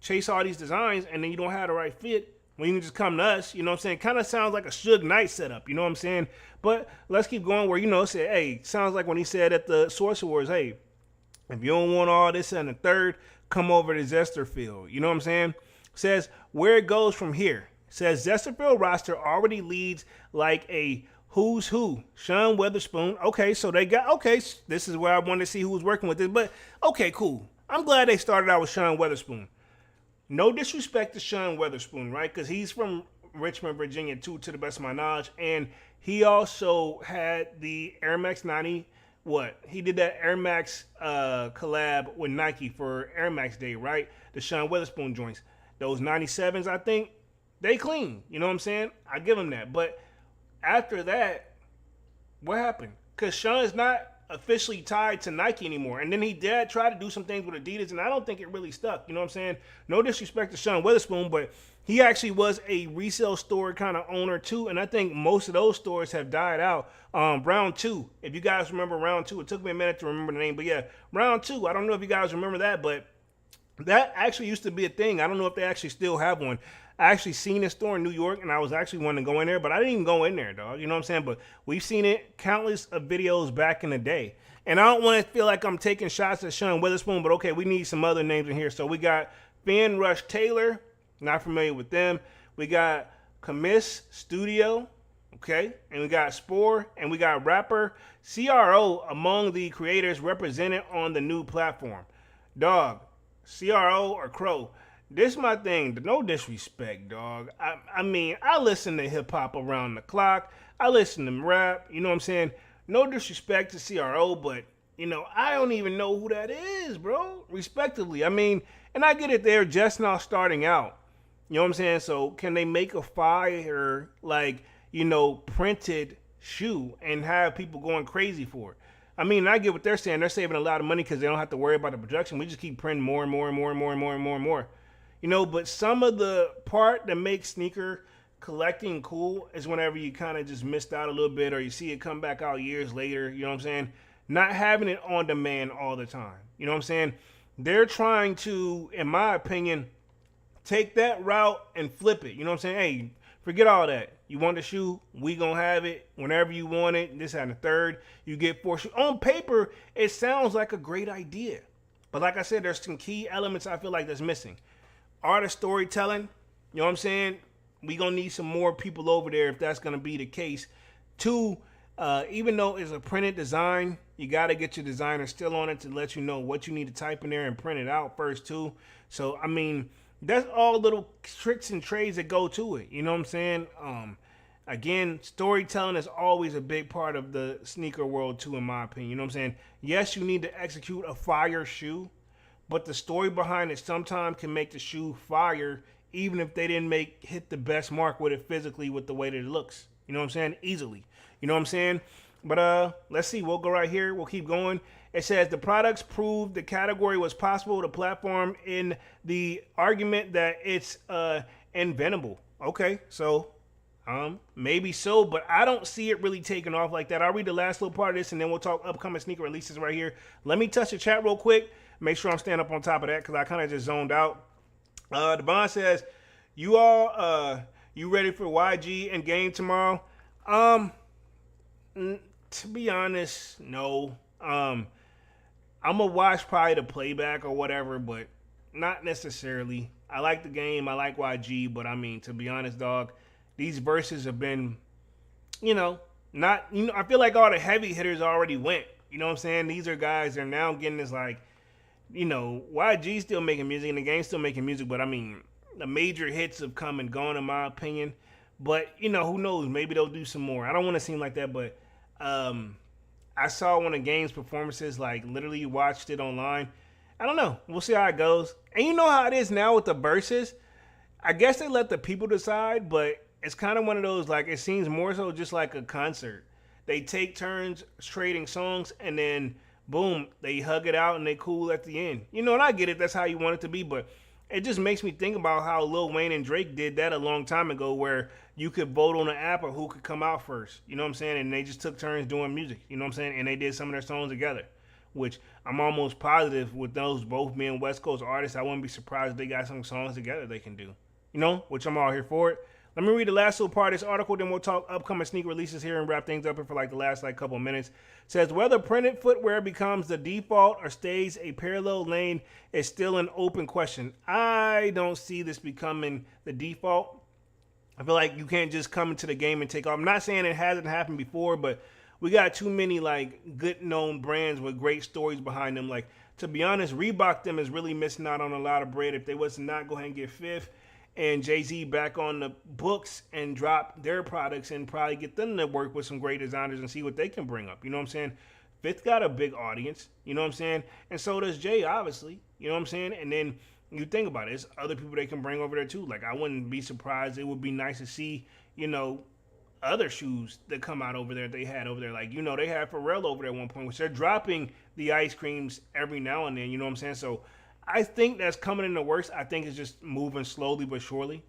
chase all these designs and then you don't have the right fit when you can just come to us? You know what I'm saying? Kind of sounds like a Suge Knight setup. You know what I'm saying? But let's keep going where, you know, say, hey, sounds like when he said at the Source Awards, hey, if you don't want all this and the third, come over to Zellerfeld. You know what I'm saying? Says where it goes from here. Says Zellerfeld roster already leads like a who's who. Sean Weatherspoon. Okay, so they got, okay, this is where I wanted to see who was working with this. But, okay, cool. I'm glad they started out with Sean Weatherspoon. No disrespect to Sean Weatherspoon, right? Because he's from Richmond, Virginia, too, to the best of my knowledge. And he also had the Air Max 90. He did that Air Max collab with Nike for Air Max Day, right? The Sean Weatherspoon joints. Those 97s, I think, they clean. You know what I'm saying? I give him that. But after that, what happened? Because Sean's not officially tied to Nike anymore. And then he did try to do some things with Adidas, and I don't think it really stuck. You know what I'm saying? No disrespect to Sean Weatherspoon, but he actually was a resale store kind of owner too, and I think most of those stores have died out. Round 2, if you guys remember Round 2, it took me a minute to remember the name, but yeah, Round 2, I don't know if you guys remember that, but that actually used to be a thing. I don't know if they actually still have one. I actually seen a store in New York, and I was actually wanting to go in there, but I didn't even go in there, dog. You know what I'm saying? But we've seen it countless of videos back in the day. And I don't want to feel like I'm taking shots at Sean Weatherspoon, but okay, we need some other names in here. So we got Finn Rush Taylor, not familiar with them. We got Camis Studio, okay? And we got Spore, and we got rapper CRO among the creators represented on the new platform. Dog, CRO or Crow. This is my thing. No disrespect, dog. I mean, I listen to hip-hop around the clock. I listen to rap. You know what I'm saying? No disrespect to CRO, but, you know, I don't even know who that is, bro. Respectively. I mean, and I get it. They're just now starting out. You know what I'm saying? So can they make a fire, like, you know, printed shoe and have people going crazy for it? I mean, I get what they're saying. They're saving a lot of money because they don't have to worry about the production. We just keep printing more and more and more and more and more and more and more. You know, but some of the part that makes sneaker collecting cool is whenever you kind of just missed out a little bit or you see it come back out years later. You know what I'm saying? Not having it on demand all the time. You know what I'm saying? They're trying to, in my opinion, take that route and flip it. You know what I'm saying? Hey, forget all that. You want the shoe? We gonna have it whenever you want it. This and the third. You get 4 shoes. On paper, it sounds like a great idea. But like I said, there's some key elements I feel like that's missing. Art of storytelling. You know what I'm saying? We gonna need some more people over there if that's gonna be the case. 2, Even though it's a printed design, you got to get your designer still on it to let you know what you need to type in there and print it out first too. So I mean, that's all little tricks and trades that go to it. You know what I'm saying? Again, storytelling is always a big part of the sneaker world too, in my opinion. You know what I'm saying? Yes, you need to execute a fire shoe, but the story behind it sometimes can make the shoe fire, even if they didn't hit the best mark with it physically with the way that it looks. You know what I'm saying? Easily. You know what I'm saying? But let's see. We'll go right here. We'll keep going. It says the products proved the category was possible. The platform in the argument that it's inventable. Okay, so maybe so, but I don't see it really taking off like that. I'll read the last little part of this, and then we'll talk upcoming sneaker releases right here. Let me touch the chat real quick. Make sure I'm staying up on top of that because I kind of just zoned out. Devon says, "You all, you ready for YG and game tomorrow?" To be honest, no. I'm gonna watch probably the playback or whatever, but not necessarily. I like the game. I like YG, but I mean, to be honest, dog, these verses have been, not. I feel like all the heavy hitters already went. You know what I'm saying? These are guys that are now getting this like, YG still making music and the game's still making music, but I mean, the major hits have come and gone in my opinion. But who knows? Maybe they'll do some more. I don't want to seem like that, but I saw one of Game's performances, like literally watched it online. I don't know. We'll see how it goes. And you know how it is now with the verses. I guess they let the people decide, but it's kind of one of those, like, it seems more so just like a concert. They take turns trading songs, and then boom, they hug it out and they cool at the end. And I get it. That's how you want it to be, but it just makes me think about how Lil Wayne and Drake did that a long time ago, where you could vote on an app of who could come out first. You know what I'm saying? And they just took turns doing music. You know what I'm saying? And they did some of their songs together, which I'm almost positive with those both being West Coast artists, I wouldn't be surprised if they got some songs together they can do. Which I'm all here for it. Let me read the last little part of this article, then we'll talk upcoming sneaker releases here and wrap things up here for like the last couple of minutes. It says, whether printed footwear becomes the default or stays a parallel lane is still an open question. I don't see this becoming the default. I feel like you can't just come into the game and take off. I'm not saying it hasn't happened before, but we got too many like good known brands with great stories behind them. Like, to be honest, Reebok them is really missing out on a lot of bread if they was to not go ahead and get Fifth and Jay-Z back on the books and drop their products and probably get them to work with some great designers and see what they can bring up. You know what I'm saying? Fifth got a big audience, you know what I'm saying? And so does Jay, obviously, you know what I'm saying? And then you think about it, there's other people they can bring over there too. Like, I wouldn't be surprised. It would be nice to see, other shoes that come out over there they had over there. Like, they had Pharrell over there at one point, which they're dropping the ice creams every now and then, you know what I'm saying? So I think that's coming in the works. I think it's just moving slowly but surely.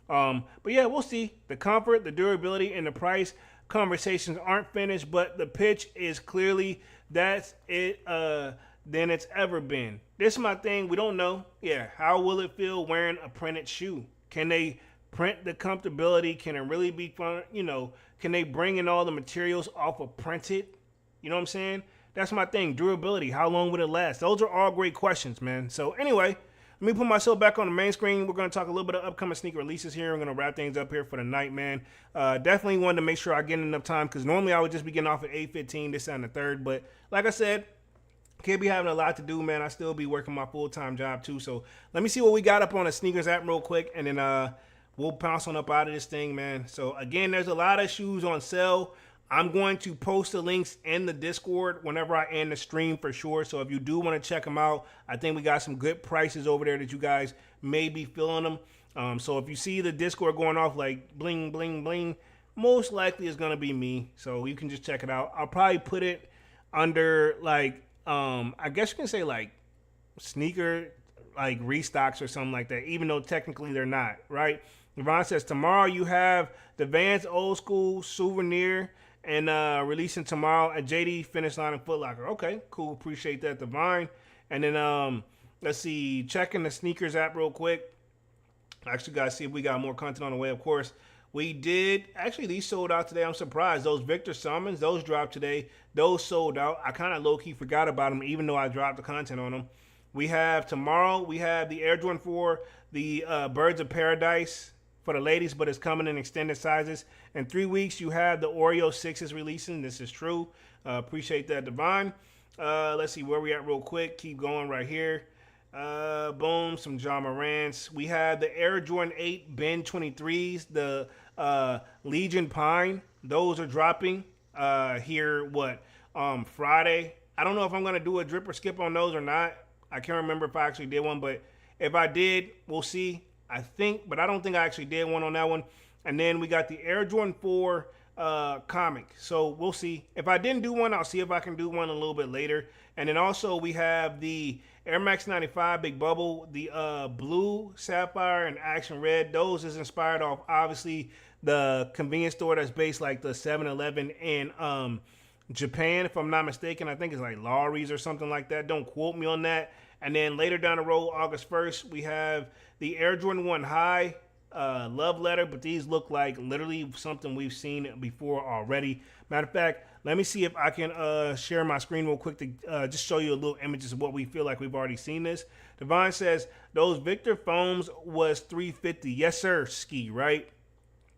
But yeah, we'll see. The comfort, the durability, and the price conversations aren't finished, but the pitch is clearly that's it than it's ever been. This is my thing. We don't know. Yeah, how will it feel wearing a printed shoe? Can they print the comfortability? Can it really be fun? Can they bring in all the materials off of printed? You know what I'm saying? That's my thing. Durability. How long would it last? Those are all great questions, man. So anyway, let me put myself back on the main screen. We're going to talk a little bit of upcoming sneaker releases here. We're going to wrap things up here for the night, man. Definitely wanted to make sure I get enough time because normally I would just be getting off at 8:15, this and the third. But like I said, can't be having a lot to do, man. I still be working my full-time job too. So let me see what we got up on the sneakers app real quick, and then we'll pounce on up out of this thing, man. So again, there's a lot of shoes on sale. I'm going to post the links in the Discord whenever I end the stream for sure. So if you do want to check them out, I think we got some good prices over there that you guys may be feeling them. So if you see the Discord going off like bling, bling, bling, most likely it's going to be me. So you can just check it out. I'll probably put it under like, I guess you can say like sneaker, like restocks or something like that, even though technically they're not, right? Yvonne says, tomorrow you have the Vans Old School Souvenir and releasing tomorrow at JD Finish Line and Foot Locker. Okay, cool. Appreciate that, Divine. And then let's see, checking the sneakers app real quick. Actually, guys, see if we got more content on the way. Of course, we did. Actually, these sold out today. I'm surprised. Those Victor Summons, those dropped today. Those sold out. I kind of low-key forgot about them, even though I dropped the content on them. We have tomorrow, we have the Air Jordan 4, the Birds of Paradise. for the ladies, but it's coming in extended sizes. In 3 weeks, you have the Oreo 6s releasing. This is true. Appreciate that, Divine. Let's see where we at real quick. Keep going right here. Boom, some John Morant's. We have the Air Jordan 8 Ben 23s, the Legion Pine. Those are dropping here, Friday. I don't know if I'm going to do a drip or skip on those or not. I can't remember if I actually did one, but if I did, we'll see. I think, but I don't think I actually did one on that one. And then we got the Air Jordan 4 comic. So we'll see. If I didn't do one, I'll see if I can do one a little bit later. And then also we have the Air Max 95 Big Bubble, the blue, sapphire, and action red. Those is inspired off, obviously, the convenience store that's based like the 7-Eleven in Japan, if I'm not mistaken. I think it's like Lawry's or something like that. Don't quote me on that. And then later down the road, August 1st, we have the Air Jordan 1 High love letter, but these look like literally something we've seen before already. Matter of fact, let me see if I can share my screen real quick to just show you a little images of what we feel like we've already seen this. Divine says, those Victor foams was $350. Yes, sir, Ski, right?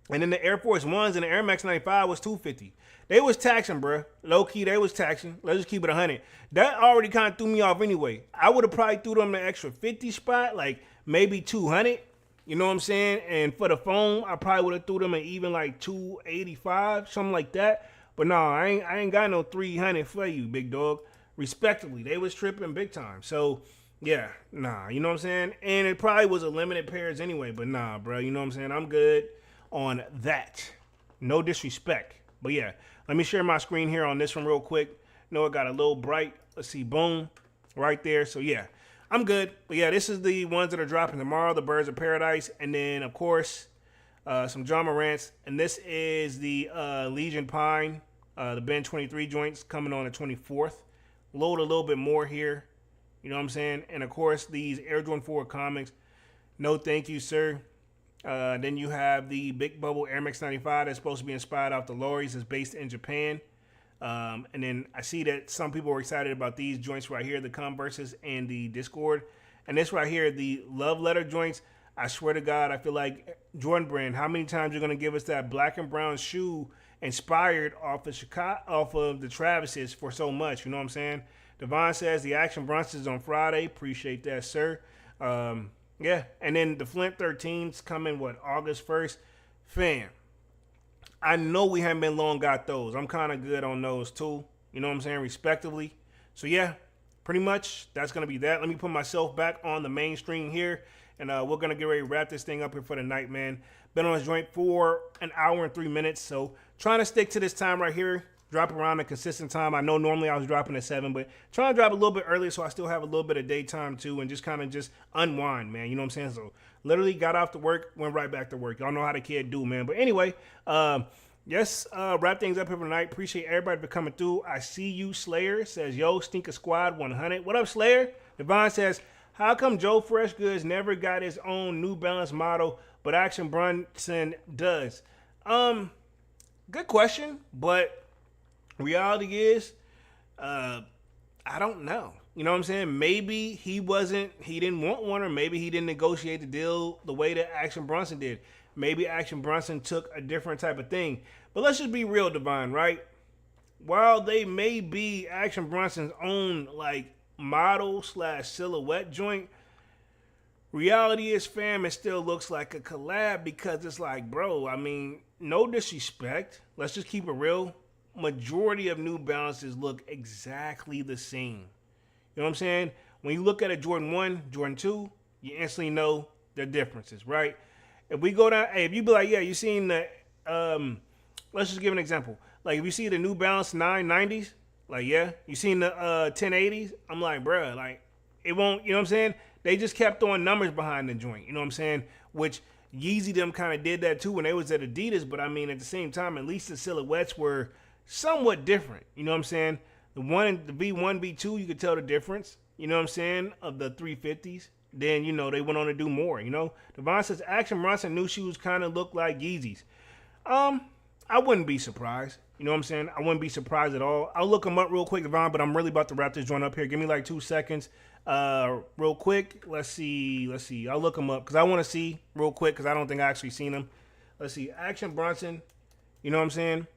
And then the Air Force Ones and the Air Max 95 was $250. They was taxing, bro. Low key, they was taxing. Let's just keep it 100. That already kind of threw me off anyway. I would have probably threw them the extra 50 spot, like maybe 200. You know what I'm saying? And for the foam, I probably would have threw them at even like 285, something like that. But no, I ain't got no 300 for you, big dog. Respectively, they was tripping big time. So yeah, nah, you know what I'm saying? And it probably was a limited pairs anyway. But nah, bro, you know what I'm saying? I'm good on that. No disrespect. But yeah, let me share my screen here on this one real quick. Know it got a little bright. Let's see, boom, right there. So yeah, I'm good. But yeah, this is the ones that are dropping tomorrow, the Birds of Paradise. And then, of course, some John Morant's. And this is the Legion Pine, the Ben 23 joints coming on the 24th. Load a little bit more here. You know what I'm saying? And, of course, these Air Jordan 4 comics. No thank you, sir. Then you have the Big Bubble Air Max 95 that's supposed to be inspired off the Lorries. It's based in Japan. And then I see that some people are excited about these joints right here, the Converses and the Discord. And this right here, the Love Letter joints, I swear to God, I feel like Jordan Brand, how many times you're going to give us that black and brown shoe inspired off of Chicago, off of the Travises for so much? You know what I'm saying? Devon says the Action Brunson's on Friday. Appreciate that, sir. Yeah, and then the Flint 13s coming, August 1st? Fam, I know we haven't been long got those. I'm kind of good on those too. You know what I'm saying? Respectively. So yeah, pretty much that's going to be that. Let me put myself back on the mainstream here. And we're going to get ready to wrap this thing up here for the night, man. Been on this joint for an hour and 3 minutes. So trying to stick to this time right here. Drop around a consistent time. I know normally I was dropping at 7, but trying to drop a little bit earlier so I still have a little bit of daytime too and just kind of just unwind, man. You know what I'm saying? So literally got off to work, went right back to work. Y'all know how the kid do, man. But anyway, yes, wrap things up here for tonight. Appreciate everybody for coming through. I see you, Slayer. Says, yo, Stinker Squad 100. What up, Slayer? Devon says, how come Joe Fresh Goods never got his own New Balance model, but Action Bronson does? Good question, but reality is, I don't know. You know what I'm saying? Maybe he didn't want one, or maybe he didn't negotiate the deal the way that Action Bronson did. Maybe Action Bronson took a different type of thing. But let's just be real, Divine, right? While they may be Action Bronson's own, model / silhouette joint, reality is, fam, it still looks like a collab because it's like, bro, I mean, no disrespect. Let's just keep it real. Majority of New Balances look exactly the same. You know what I'm saying? When you look at a Jordan 1, Jordan 2, you instantly know the differences, right? If we go down, if you be like, yeah, you seen the, let's just give an example. Like, if you see the New Balance 990s, yeah, you seen the 1080s, I'm like, bruh, it won't, you know what I'm saying? They just kept throwing numbers behind the joint, you know what I'm saying? Which Yeezy them kind of did that too when they was at Adidas, but I mean, at the same time, at least the silhouettes were somewhat different. You know what I'm saying? The V1, V2, you could tell the difference, you know what I'm saying, of the 350s. Then, they went on to do more, Devon says Action Bronson new shoes kind of look like Yeezys. I wouldn't be surprised. You know what I'm saying? I wouldn't be surprised at all. I'll look them up real quick, Devon, but I'm really about to wrap this joint up here. Give me like 2 seconds. Real quick. Let's see. I'll look them up because I want to see real quick because I don't think I actually seen them. Let's see. Action Bronson. You know what I'm saying?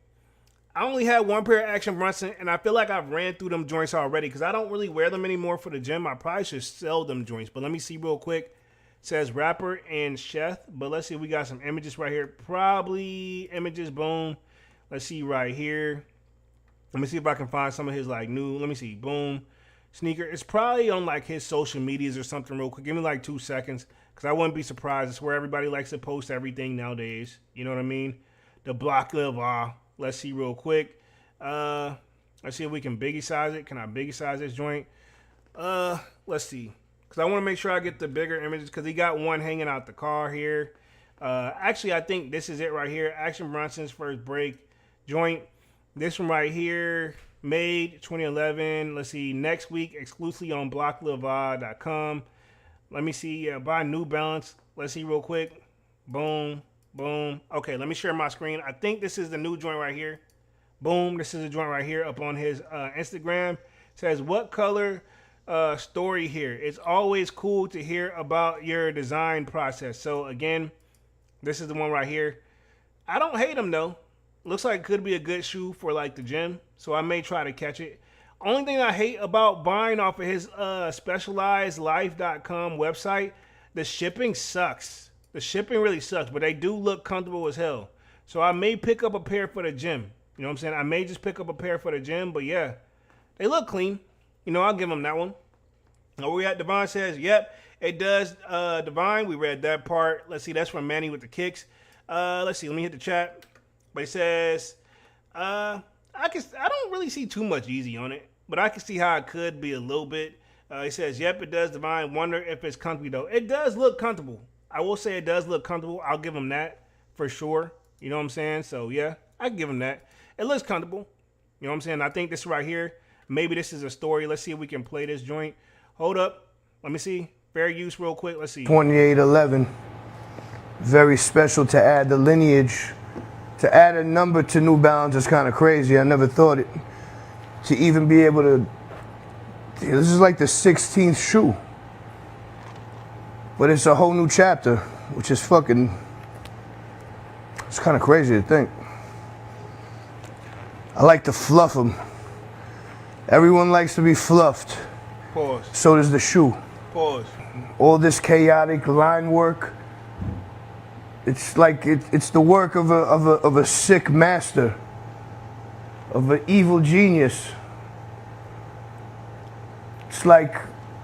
I only had one pair of Action Bronson, and I feel like I've ran through them joints already because I don't really wear them anymore for the gym. I probably should sell them joints, but let me see real quick. It says rapper and chef, but let's see. We got some images right here. Probably images. Boom. Let's see right here. Let me see if I can find some of his like new. Let me see. Boom. Sneaker. It's probably on like his social medias or something real quick. Give me like 2 seconds because I wouldn't be surprised. It's where everybody likes to post everything nowadays. You know what I mean? The block of let's see real quick. Let's see if we can biggie size it. Can I biggie size this joint? Let's see. Because I want to make sure I get the bigger images because he got one hanging out the car here. Actually, I think this is it right here. Action Bronson's first break joint. This one right here, made 2011. Let's see, next week exclusively on blocklivah.com. Let me see, buy New Balance. Let's see real quick. Boom, boom. Okay, let me share my screen. I think this is the new joint right here. Boom, this is a joint right here up on his Instagram. It says, what color story here? It's always cool to hear about your design process. So again, this is the one right here. I don't hate him though. Looks like it could be a good shoe for like the gym, so I may try to catch it. Only thing I hate about buying off of his specializedlife.com website, the shipping sucks. The shipping really sucks, but they do look comfortable as hell. So I may pick up a pair for the gym. You know what I'm saying? I may just pick up a pair for the gym, but yeah, they look clean. You know, I'll give them that one. Where we at? Devon says, yep, it does. Divine, we read that part. Let's see, that's from Manny with the kicks. Let's see, let me hit the chat. But it says, I don't really see too much easy on it, but I can see how it could be a little bit. It says, yep, it does. Divine, wonder if it's comfy though. It does look comfortable. I will say it does look comfortable. I'll give him that for sure. You know what I'm saying? So yeah, I can give him that. It looks comfortable. You know what I'm saying? I think this right here, maybe this is a story. Let's see if we can play this joint. Hold up. Let me see. Fair use real quick. Let's see. 2811. Very special to add the lineage. To add a number to New Balance is kind of crazy. I never thought it. To even be able to... This is like the 16th shoe. But it's a whole new chapter, which is fucking... It's kind of crazy to think. I like to fluff them. Everyone likes to be fluffed. Pause. So does the shoe. Pause. All this chaotic line work. It's like it's the work of a sick master, of an evil genius. It's like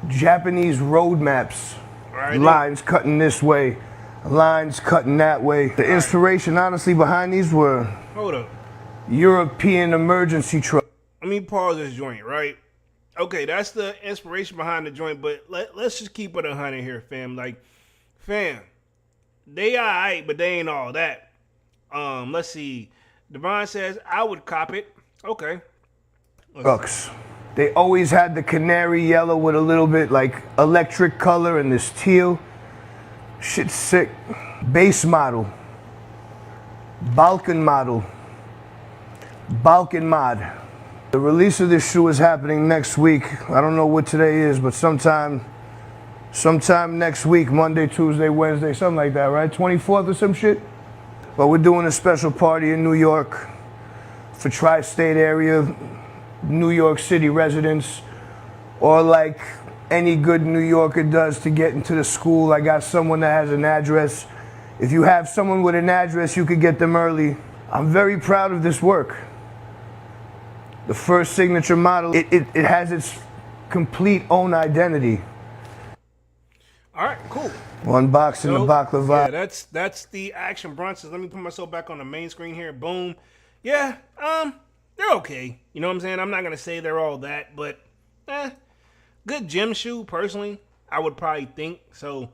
Japanese road maps. Right. Lines cutting this way, lines cutting that way. The inspiration, honestly, behind these were Hold up. European emergency trucks. Let me pause this joint, right? Okay, that's the inspiration behind the joint, but let's just keep it 100 here, fam. Like, fam. They alright, but they ain't all that. Let's see. Devon says, I would cop it. Okay. Trucks. They always had the canary yellow with a little bit like electric color and this teal. Shit's sick. Base model. Balkan model. Balkan mod. The release of this shoe is happening next week. I don't know what today is, but sometime next week, Monday, Tuesday, Wednesday, something like that, right? 24th or some shit? But we're doing a special party in New York for tri-state area, New York City residents, or like any good New Yorker does to get into the school. I got someone that has an address. If you have someone with an address, you could get them early. I'm very proud of this work. The first signature model, it has its complete own identity. All right, cool. One box in the baklava. Yeah, that's the Action Bronsons. Let me put myself back on the main screen here. Boom. Yeah, they're okay. You know what I'm saying? I'm not gonna say they're all that, but good gym shoe. Personally, I would probably think so.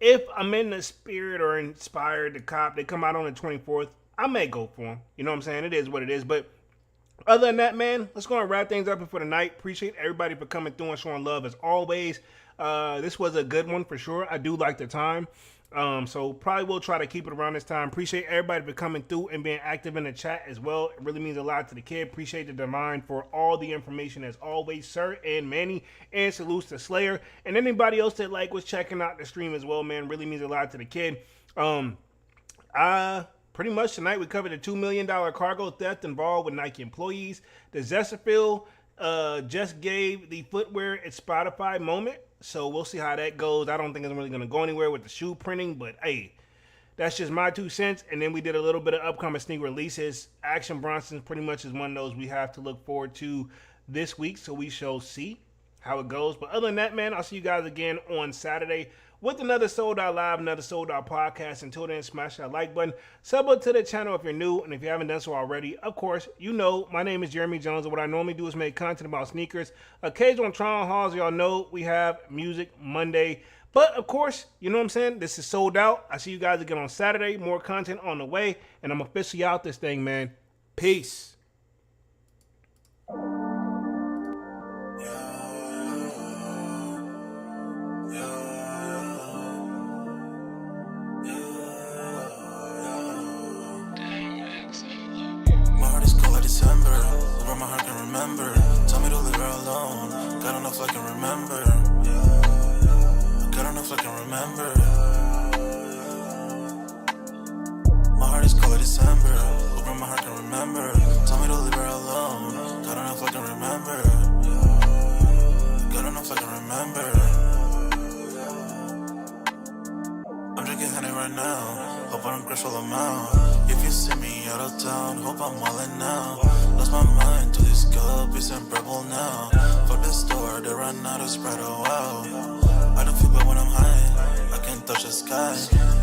If I'm in the spirit or inspired to cop, they come out on the 24th. I may go for them. You know what I'm saying? It is what it is. But other than that, man, let's go and wrap things up for the night. Appreciate everybody for coming through and showing love as always. This was a good one for sure. I do like the time. So probably we'll try to keep it around this time. Appreciate everybody for coming through and being active in the chat as well. It really means a lot to the kid. Appreciate the Divine for all the information as always, sir, and Manny, and salutes to Slayer and anybody else that was checking out the stream as well, man. Really means a lot to the kid. Pretty much tonight we covered a $2 million cargo theft involved with Nike employees. The Zellerfeld just gave the Footwear its Spotify moment. So we'll see how that goes. I don't think it's really going to go anywhere with the shoe printing, but hey, that's just my 2 cents. And then we did a little bit of upcoming sneaker releases. Action Bronson pretty much is one of those we have to look forward to this week. So we shall see how it goes. But other than that, man, I'll see you guys again on Saturday with another Sold Out Live, another Sold Out podcast. Until then, smash that like button. Sub up to the channel if you're new. And if you haven't done so already, of course, you know, my name is Jeremy Jones. And what I normally do is make content about sneakers. Occasional Tron Halls, y'all know we have Music Monday. But, of course, you know what I'm saying? This is Sold Out. I see you guys again on Saturday. More content on the way. And I'm officially out this thing, man. Peace. December, where my heart can remember. Tell me to leave her alone. God don't know if I can remember. God don't know if I can remember. My heart is cold December, where my heart can remember. Tell me to leave her alone. God don't know if I can remember. God don't know if I can remember. I'm drinking honey right now. Hope I don't crash all amount. If you see me out of town, hope I'm wildin' now. Lost my mind to this cup, it's unbearable now. For the store, they run out of Sprite, oh wow. I don't feel bad when I'm high, I can't touch the sky.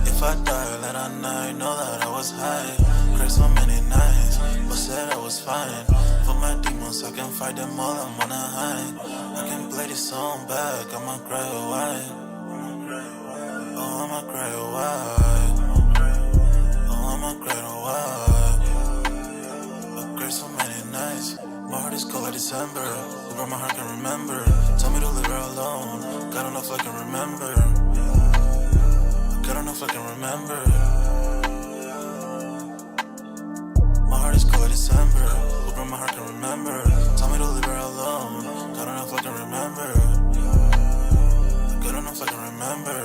If I die, let I know that I was high. Cried so many nights, but said I was fine. For my demons, I can fight them all, I'm on a high. I can play this song back, I'ma cry a while. Oh, I'ma cry a while. I'ma cry a while. I cried so many nights. My heart is cold like December. Where my heart can remember. Tell me to leave her alone. God don't know if I can remember. God don't know if I can remember. My heart is cold like December. Where my heart can remember. Tell me to leave her alone. God don't know if I can remember. God don't know if I can remember.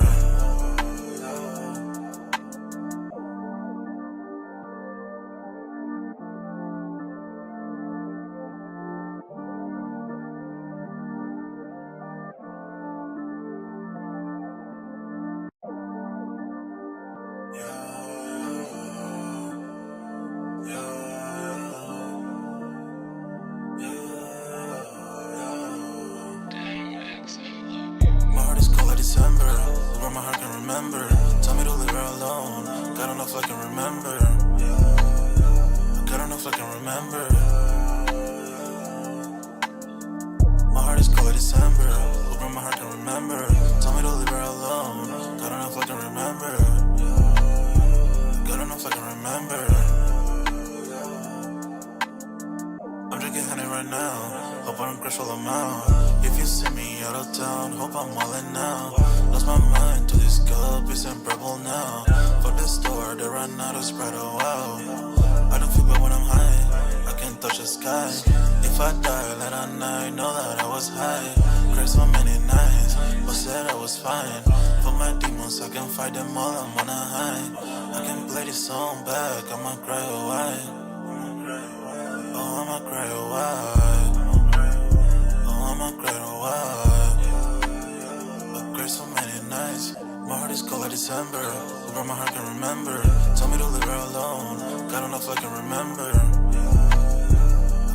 December, where my heart can remember. Tell me to leave her alone. God don't know if I can remember. God don't know if I can remember. My heart is cold like December, where my heart can remember. Tell me to leave her alone. God don't know if I can remember. God don't know if I can remember. I'm drinking honey right now. Hope I don't crash all amount. If you see me out of town, hope I'm wildin' now. Lost my mind to this cup, it's unbearable now. For the store, they run out of Sprite, oh wow. I don't feel bad when I'm high, I can't touch the sky. If I die, let I know that I was high. Cried so many nights, but said I was fine. For my demons, I can fight them all, I'm on a high. I can play this song back, I'ma cry a while. Oh, I'ma cry a while. Oh, I'ma cry a while. I cried so many nights. My heart is cold like December. Where my heart can remember. Tell me to leave her alone. God don't know if I can remember.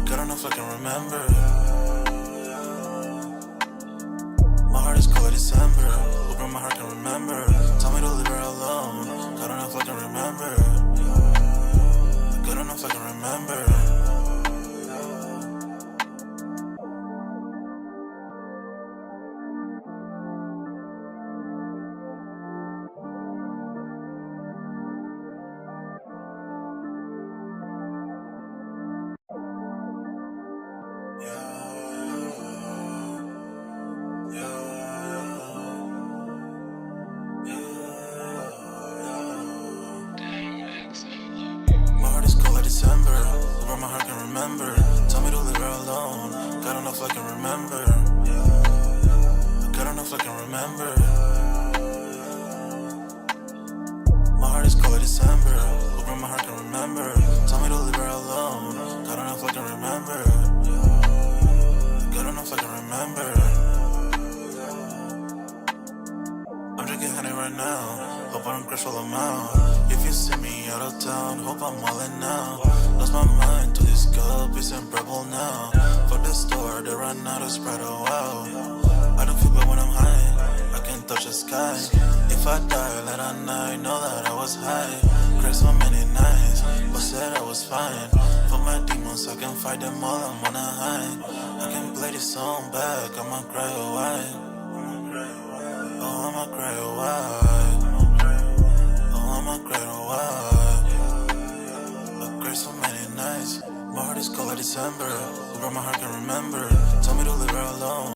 God don't know if I can remember. My heart is cold like December. Where my heart can remember. Tell me to leave her alone. God don't know if I can remember. God don't know if I can remember. God enough I can remember. God enough I can remember. My heart is cold like December. Hoping my heart can remember. Tell me to leave her alone. God enough I can remember. God enough I can remember. I'm drinking honey right now. Hope I don't crash while I'm out. If you see me out of town, hope I'm wildin' now. Lost my mind to this cup, it's unbearable now. For the store, they run out of Sprite, oh wow. I don't feel bad when I'm high, I can't touch the sky. If I die late at night, know that I was high. Cried so many nights, but said I was fine. For my demons, I can fight them all, I'm on a high. I can play this song back, I'ma cry a while. Oh, I'ma cry a while. Oh, I'ma cry a while. I cried so many nights. My heart is cold like December. Over my heart can remember.